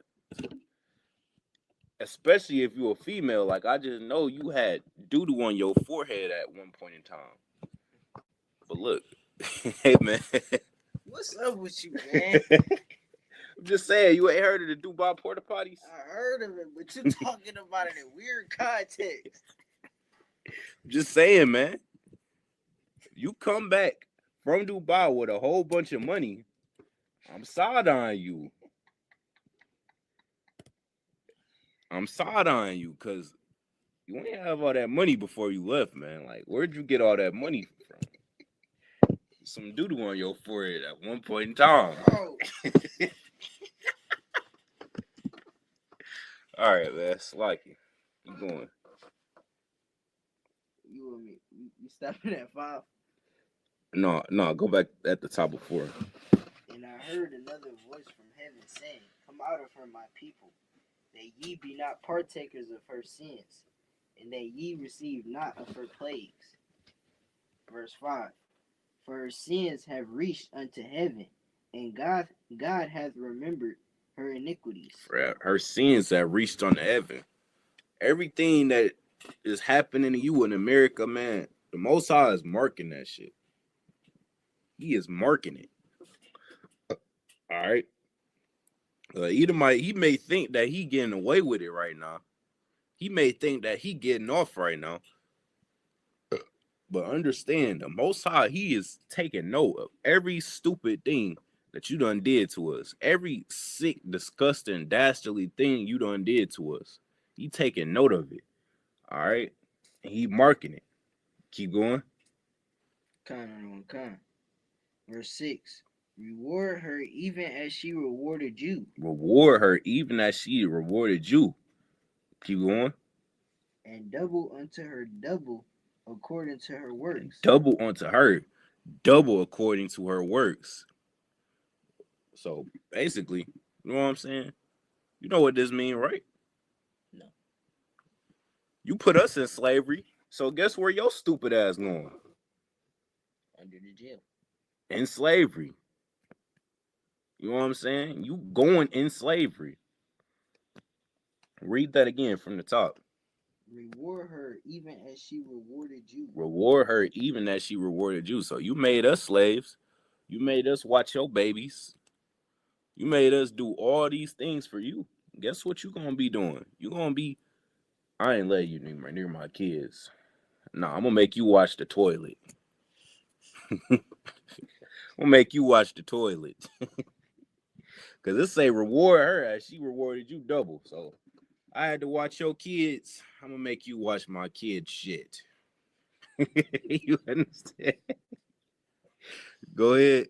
especially if you're a female. Like I just know you had doo-doo on your forehead at one point in time. But look, hey man, what's up with you, man? I'm just saying, you ain't heard of the Dubai porta potties? I heard of it, but you're talking about it in weird context. Just saying, man. You come back from Dubai with a whole bunch of money, I'm side-eyeing you. I'm side-eyeing you because you ain't have all that money before you left, man. Like, where'd you get all that money from? Some doo-doo on your forehead at one point in time. Oh. All right, man. It's like it. Keep going. You and me. You stopping at 5? No, go back at the top of 4. And I heard another voice from heaven saying, come out of her, my people, that ye be not partakers of her sins, and that ye receive not of her plagues. Verse 5. For her sins have reached unto heaven, and God hath remembered her iniquities. Her sins have reached unto heaven. Everything that is happening to you in America, man, the Most High is marking that shit. He is marking it. All right. He may think that he getting away with it right now. He may think that he getting off right now. But understand, the Most High, he is taking note of every stupid thing that you done did to us. Every sick, disgusting, dastardly thing you done did to us. He taking note of it. All right? And he marking it. Keep going. Verse 6. Reward her even as she rewarded you. Reward her even as she rewarded you. Keep going. And double unto her double according to her works. And double unto her double according to her works. So basically, you know what I'm saying? You know what this mean, right? No. You put us in slavery, so guess where your stupid ass going? Under the jail. In slavery. You know what I'm saying? You going in slavery. Read that again from the top. Reward her even as she rewarded you. Reward her even as she rewarded you. So you made us slaves. You made us watch your babies. You made us do all these things for you. Guess what you're going to be doing? You're going to be I ain't letting you near my kids. Nah, I'm gonna make you watch the toilet. I'm gonna make you watch the toilet. Cause it say reward her as she rewarded you double. So I had to watch your kids. I'm gonna make you watch my kids shit. You understand? Go ahead.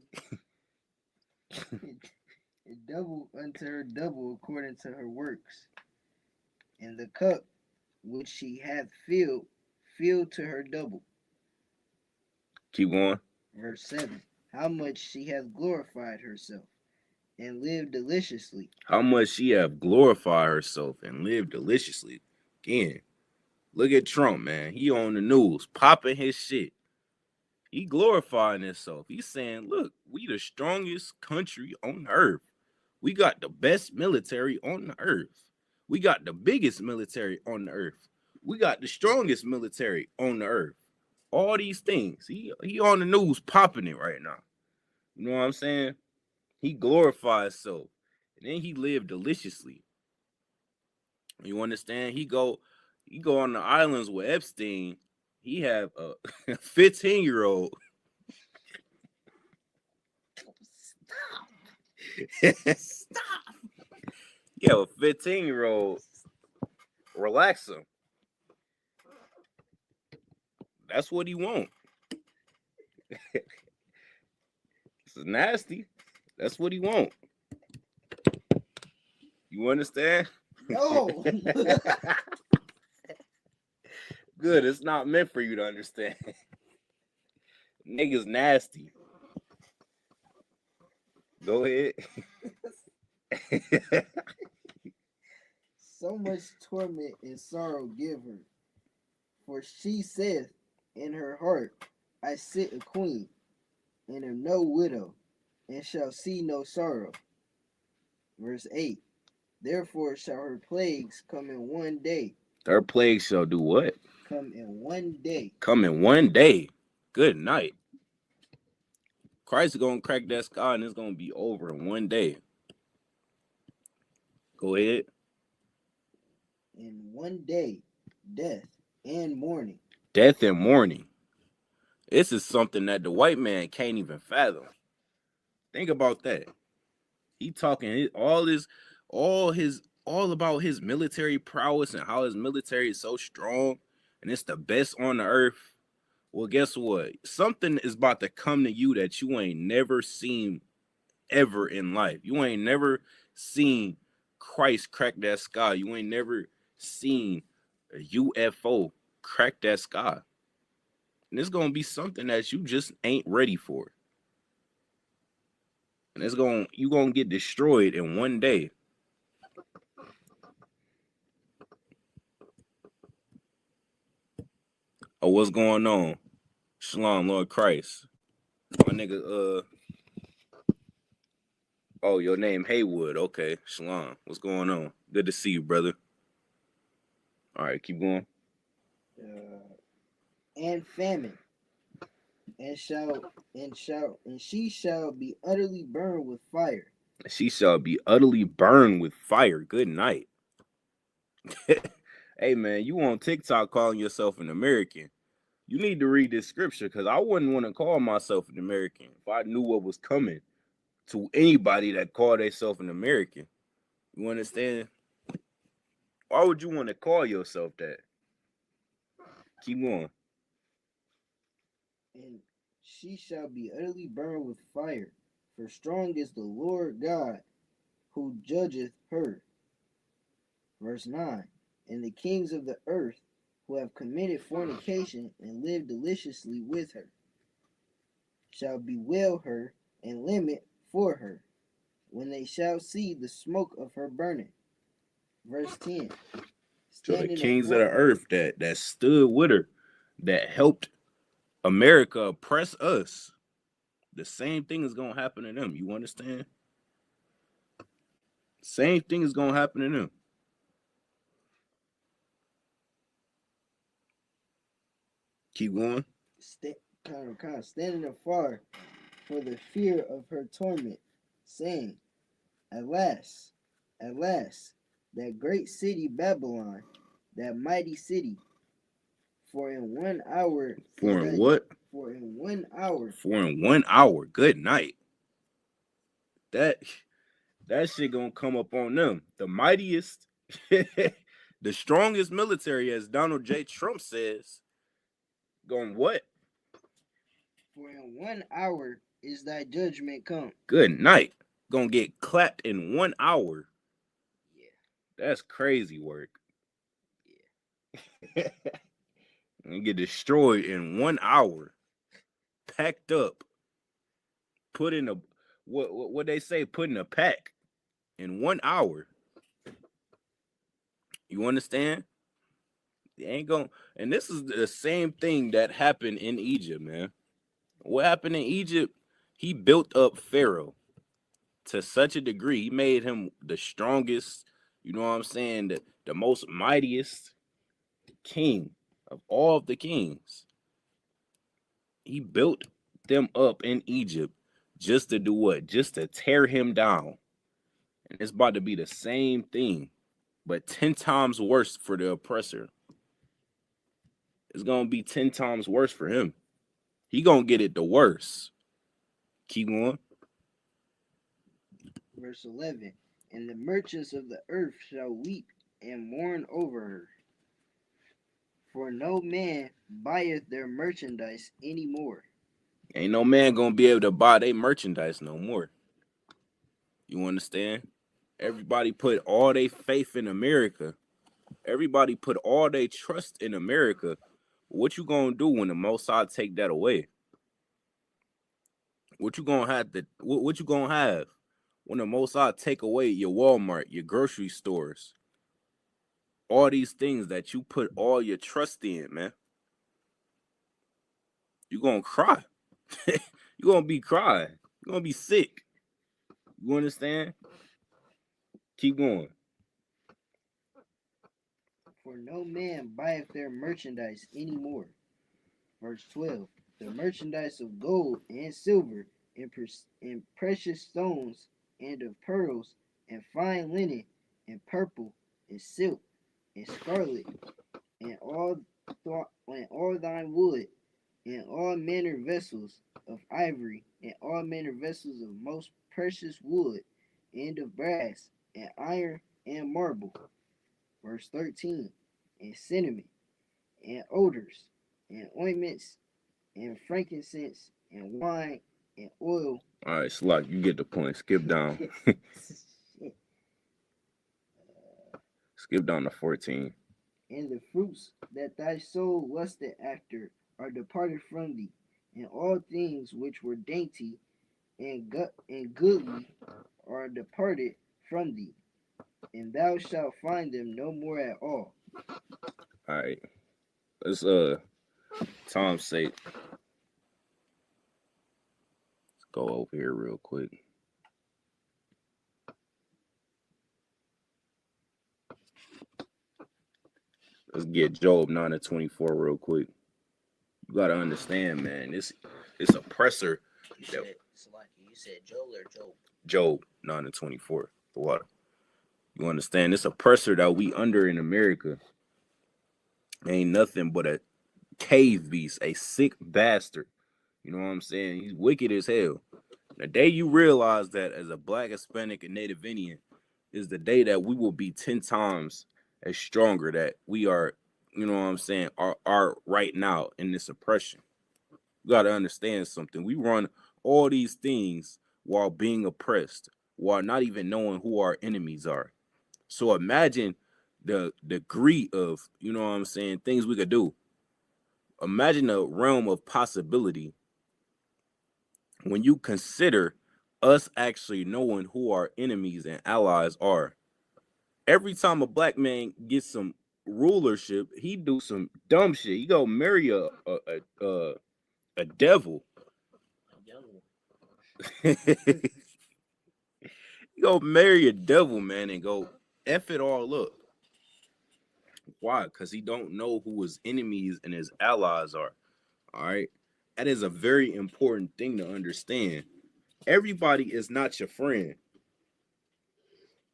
Double unto her double according to her works. And the cup which she hath filled to her double. Keep going. Verse 7. How much she hath glorified herself and lived deliciously. How much she have glorified herself and lived deliciously. Again, look at Trump, man. He on the news, popping his shit. He glorifying himself. He's saying, look, we the strongest country on earth. We got the best military on the earth. We got the biggest military on the earth. We got the strongest military on the earth. All these things. He on the news popping it right now. You know what I'm saying? He glorifies himself. And then he lived deliciously. You understand? He go on the islands with Epstein. He have a 15-year-old. Stop. You have a 15-year-old. Relax him. That's what he want. This is nasty. That's what he want. You understand? No. Good. It's not meant for you to understand. Niggas nasty. Go ahead. So much torment and sorrow give her. For she saith in her heart, I sit a queen, and am no widow, and shall see no sorrow. Verse 8. Therefore shall her plagues come in one day. Her plagues shall do what? Come in one day. Come in one day. Good night. Christ is going to crack that sky and it's going to be over in one day. Go ahead. In one day, death and mourning. Death and mourning. This is something that the white man can't even fathom. Think about that. He talking all about his military prowess and how his military is so strong and it's the best on the earth. Well, guess what? Something is about to come to you that you ain't never seen ever in life. You ain't never seen Christ crack that sky. You ain't never seen a UFO crack that sky. And it's going to be something that you just ain't ready for. And you're going to get destroyed in one day. Oh, what's going on? Shalom, Lord Christ. My nigga, oh, your name Haywood. Okay, Shalom. What's going on? Good to see you, brother. All right, keep going. And famine. And she shall be utterly burned with fire. She shall be utterly burned with fire. Good night. Hey, man, you on TikTok calling yourself an American. You need to read this scripture because I wouldn't want to call myself an American if I knew what was coming to anybody that called themselves an American. You understand? Why would you want to call yourself that? Keep going. And she shall be utterly burned with fire, for strong is the Lord God who judgeth her. Verse 9. And the kings of the earth who have committed fornication and lived deliciously with her shall bewail her and lament for her when they shall see the smoke of her burning. Verse 10. So the kings of the earth that stood with her, that helped America oppress us, the same thing is going to happen to them. You understand? Same thing is going to happen to them. Keep going. Kind of standing afar for the fear of her torment, saying, Alas, that great city Babylon that mighty city. For in 1 hour. For in what? For in 1 hour. For in 1 hour. Good night. That shit gonna come up on them. The mightiest, the strongest military, as Donald J. Trump says. Going what? For in 1 hour is thy judgment come. Good night. Gonna get clapped in 1 hour. Yeah. That's crazy work. Yeah. And get destroyed in 1 hour. Packed up. Put in a what they say, put in a pack in 1 hour. You understand? They ain't gonna, and this is the same thing that happened in Egypt, man. What happened in Egypt? He built up Pharaoh to such a degree. He made him the strongest, you know what I'm saying, the most mightiest king of all of the kings. He built them up in Egypt just to do what? Just to tear him down. And it's about to be the same thing, but 10 times worse for the oppressor. It's going to be 10 times worse for him. He going to get it the worst. Keep going. Verse 11. And the merchants of the earth shall weep and mourn over her. For no man buyeth their merchandise any more. Ain't no man going to be able to buy their merchandise no more. You understand? Everybody put all their faith in America. Everybody put all their trust in America. What you gonna do when the Most High take that away? What you gonna have to? What you gonna have when the Most High take away your Walmart, your grocery stores, all these things that you put all your trust in, man? You gonna cry. You gonna be crying. You gonna be sick. You understand? Keep going. For no man buyeth their merchandise any more. Verse 12. The merchandise of gold and silver and precious stones and of pearls and fine linen and purple and silk and scarlet and all thine wood and all manner vessels of ivory and all manner vessels of most precious wood and of brass and iron and marble. Verse 13. And cinnamon and odors and ointments and frankincense and wine and oil. All right, Slock, you get the point. Skip down. Skip down to 14. And the fruits that thy soul lusted after are departed from thee, and all things which were dainty and goodly are departed from thee, and thou shalt find them no more at all. All right. Let's Tom's sake. Let's go over here real quick. Let's get Job 9-24 real quick. You gotta understand, man. This oppressor. You said Job or Job? Job 9-24. The water. You understand? This oppressor that we under in America ain't nothing but a cave beast, a sick bastard. You know what I'm saying? He's wicked as hell. The day you realize that as a Black, Hispanic, and Native Indian is the day that we will be 10 times as stronger that we are, you know what I'm saying, are right now in this oppression. You got to understand something. We run all these things while being oppressed, while not even knowing who our enemies are. So imagine the degree of, you know what I'm saying, things we could do. Imagine the realm of possibility when you consider us actually knowing who our enemies and allies are. Every time a Black man gets some rulership, he do some dumb shit. He go marry a devil. He go marry a devil, man, and go F it all up. Why? Because he don't know who his enemies and his allies are. All right. That is a very important thing to understand. Everybody is not your friend.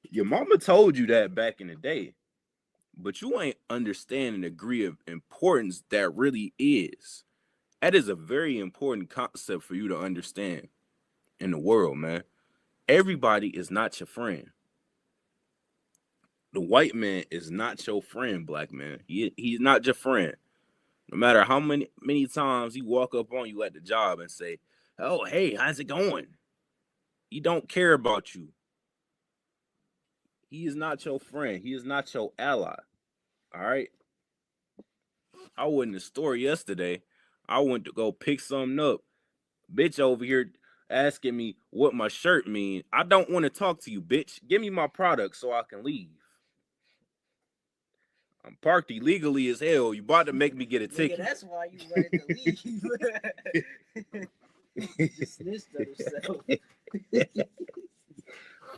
Your mama told you that back in the day. but you ain't understanding the degree of importance that really is. That is a very important concept for you to understand in the world, man. Everybody is not your friend. The white man is not your friend, black man. He's not your friend. No matter how many times he walk up on you at the job and say, "Oh, hey, how's it going?" He don't care about you. He is not your friend. He is not your ally. All right. I went in the store yesterday. I went to go pick something up. Bitch over here asking me what my shirt mean. I don't want to talk to you, bitch. Give me my product so I can leave. I'm parked illegally as hell. You about to make me get a ticket. Nigga, that's why you wanted to leave. Just snitched on himself.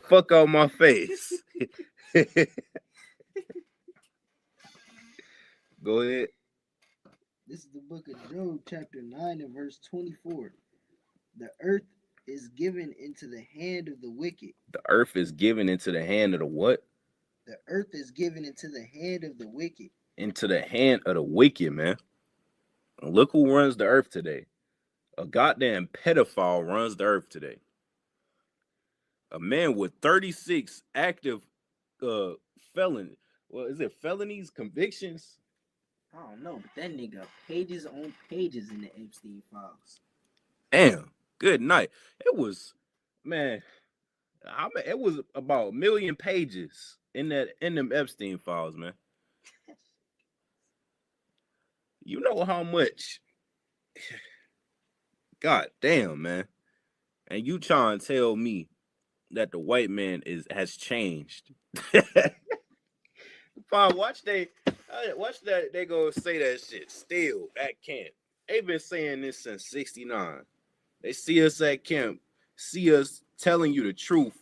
Fuck out my face. Go ahead. This is the book of Job, chapter 9 and verse 24. The earth is given into the hand of the wicked. The earth is given into the hand of the what? The earth is given into the hand of the wicked. Into the hand of the wicked, man. And look who runs the earth today. A goddamn pedophile runs the earth today. A man with 36 active felonies. Well, is it felonies, convictions? I don't know, but that nigga pages on pages in the Epstein files. Damn, good night. It was, man, it was about 1 million pages in them Epstein files, man. You know how much? God damn, man. And you trying to tell me that the white man has changed? Fine, watch that they go say that shit still at camp. They've been saying this since 69. They see us at camp, see us telling you the truth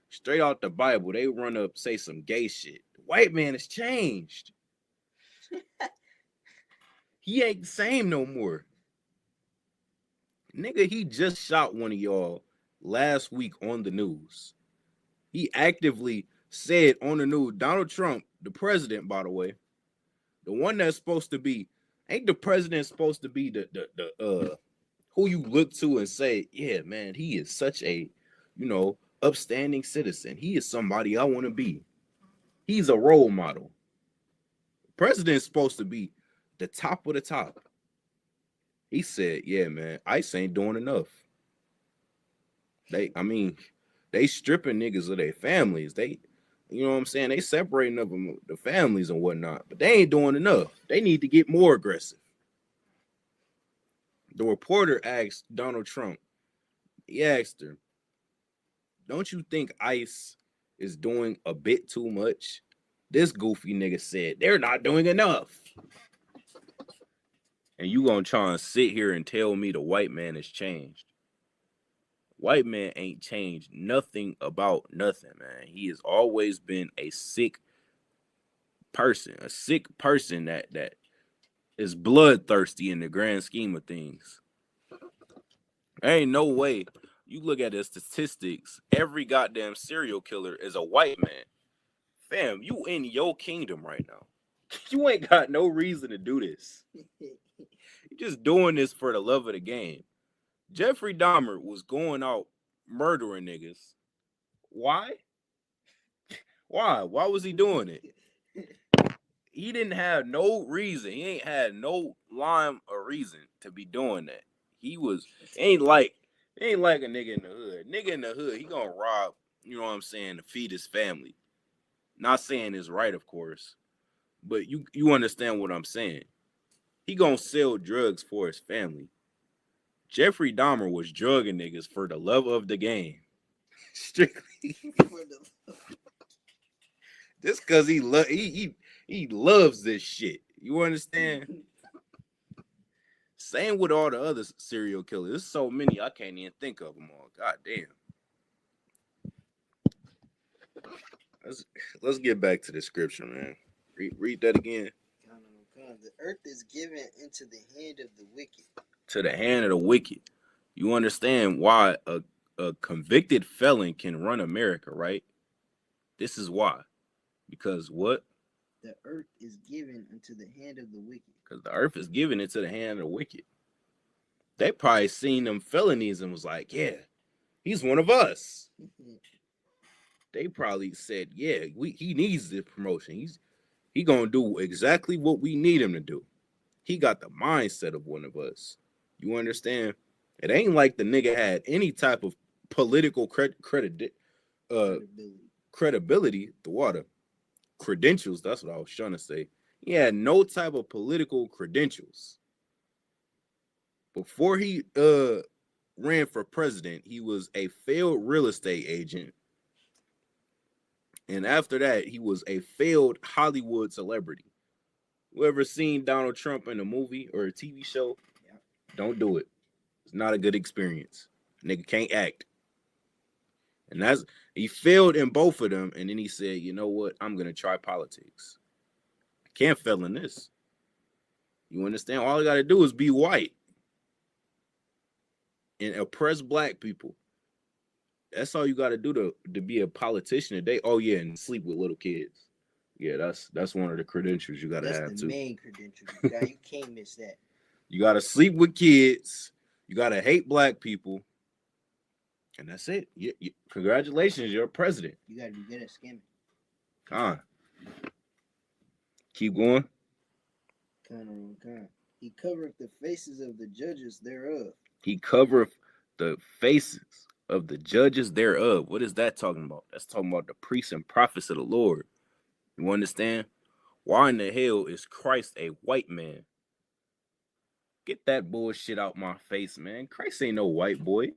straight out the Bible. They run up, say some gay shit. The white man has changed. He ain't the same no more. Nigga, he just shot one of y'all last week on the news. He actively said on the news, Donald Trump, the president, by the way, the one that's supposed to be, ain't the president supposed to be the who you look to and say, yeah, man, he is such a, upstanding citizen. He is somebody I want to be. He's a role model. President's supposed to be the top of the top. He said, yeah, man, ICE ain't doing enough. They stripping niggas of their families. They, you know what I'm saying? They separating of them, the families and whatnot, but they ain't doing enough. They need to get more aggressive. The reporter asked Donald Trump, he asked her, don't you think ICE is doing a bit too much? This goofy nigga said, they're not doing enough. And you gonna try and sit here and tell me the white man has changed? White man ain't changed nothing about nothing, man. He has always been a sick person that is bloodthirsty in the grand scheme of things. There ain't no way. You look at the statistics, every goddamn serial killer is a white man. Fam, you in your kingdom right now. You ain't got no reason to do this. You're just doing this for the love of the game. Jeffrey Dahmer was going out murdering niggas. Why? Why? Why was he doing it? He didn't have no reason. He ain't had no lime or reason to be doing that. Ain't like a nigga in the hood. Nigga in the hood, he gonna rob, you know what I'm saying, to feed his family. Not saying it's right, of course, but you understand what I'm saying. He gonna sell drugs for his family. Jeffrey Dahmer was drugging niggas for the love of the game. Strictly. Just because he loves this shit. You understand? Same with all the other serial killers. There's so many I can't even think of them all. God damn. Let's get back to the scripture, man. Read that again. The earth is given into the hand of the wicked. To the hand of the wicked. You understand why a convicted felon can run America, right? This is why. Because what? the earth is given into the hand of the wicked. Because the earth is given into the hand of the wicked. They probably seen them felonies and was like, yeah, he's one of us. They probably said, yeah, he needs this promotion. He gonna do exactly what we need him to do. He got the mindset of one of us. You understand? It ain't like the nigga had any type of political credibility. The water. Credentials, that's what I was trying to say. He had no type of political credentials. Before he ran for president, he was a failed real estate agent. And after that, he was a failed Hollywood celebrity. Whoever seen Donald Trump in a movie or a TV show, don't do it. It's not a good experience. Nigga can't act. And he failed in both of them. And then he said, you know what? I'm going to try politics. I can't fail in this. You understand? All I got to do is be white and oppress black people. That's all you got to do to be a politician today. Oh, yeah, and sleep with little kids. Yeah, that's one of the credentials you got to have, too. That's the main credential. You can't miss that. You got to sleep with kids. You got to hate black people. And that's it. Congratulations, you're a president. You got to be good at scamming. Keep going. He covereth the faces of the judges thereof. He covereth the faces of the judges thereof. What is that talking about? That's talking about the priests and prophets of the Lord. You understand? Why in the hell is Christ a white man? Get that bullshit out my face, man. Christ ain't no white boy.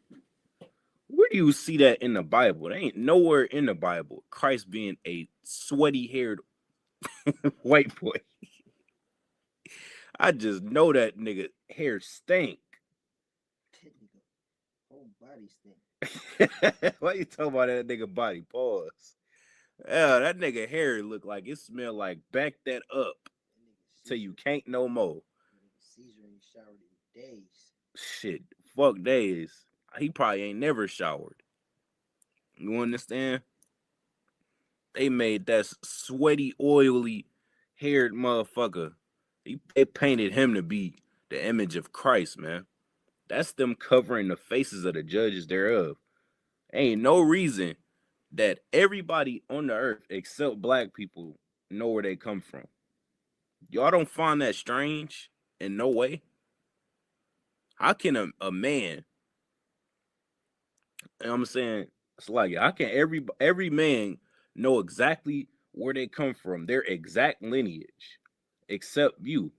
Where do you see that in the Bible? There ain't nowhere in the Bible Christ being a sweaty-haired white boy. I just know that nigga hair stink. Whole body stink. Why you talking about that nigga body? Pause. Yeah, that nigga hair look like it smell like back that up till you can't no more. Caesar ain't showered in days. Shit, fuck days. He probably ain't never showered. You understand? They made that sweaty, oily haired motherfucker. They painted him to be the image of Christ, man. That's them covering the faces of the judges thereof. Ain't no reason that everybody on the earth except black people know where they come from. Y'all don't find that strange in no way? How can a man, and I'm saying, it's like, how can every man know exactly where they come from, their exact lineage, except you?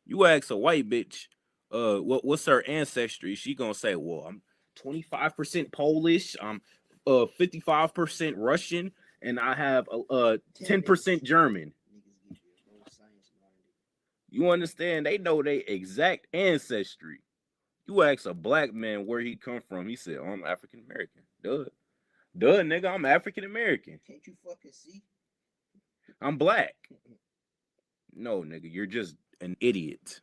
You ask a white bitch, what's her ancestry? She gonna say, well, I'm 25% Polish, I'm 55% Russian, and I have 10% German. You understand? They know their exact ancestry. You ask a black man where he come from, he said, oh, I'm African American. Duh, nigga, I'm African American. Can't you fucking see? I'm black. No, nigga, you're just an idiot.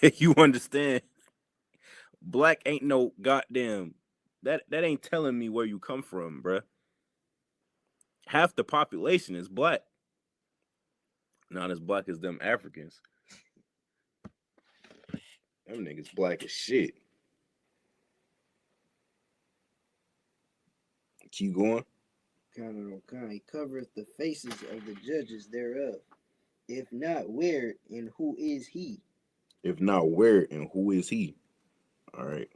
You understand? Black ain't no goddamn. That ain't telling me where you come from, bruh. Half the population is black. Not as black as them Africans. Them niggas black as shit. Keep going. He covereth the faces of the judges thereof. If not, where and who is he? If not, where and who is he? All right.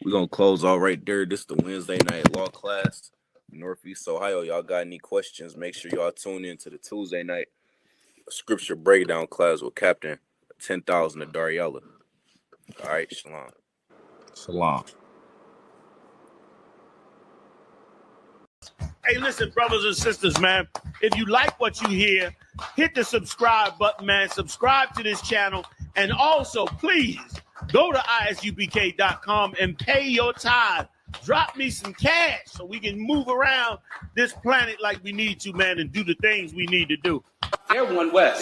We're going to close out right there. This is the Wednesday night law class, Northeast Ohio. Y'all got any questions? Make sure y'all tune in to the Tuesday night scripture breakdown class with Captain 10,000 of Dariella. All right, shalom. Shalom. Hey, listen, brothers and sisters, man. If you like what you hear, hit the subscribe button, man. Subscribe to this channel. And also, please, go to isupk.com and pay your tithe. Drop me some cash so we can move around this planet like we need to, man, and do the things we need to do. They're one West.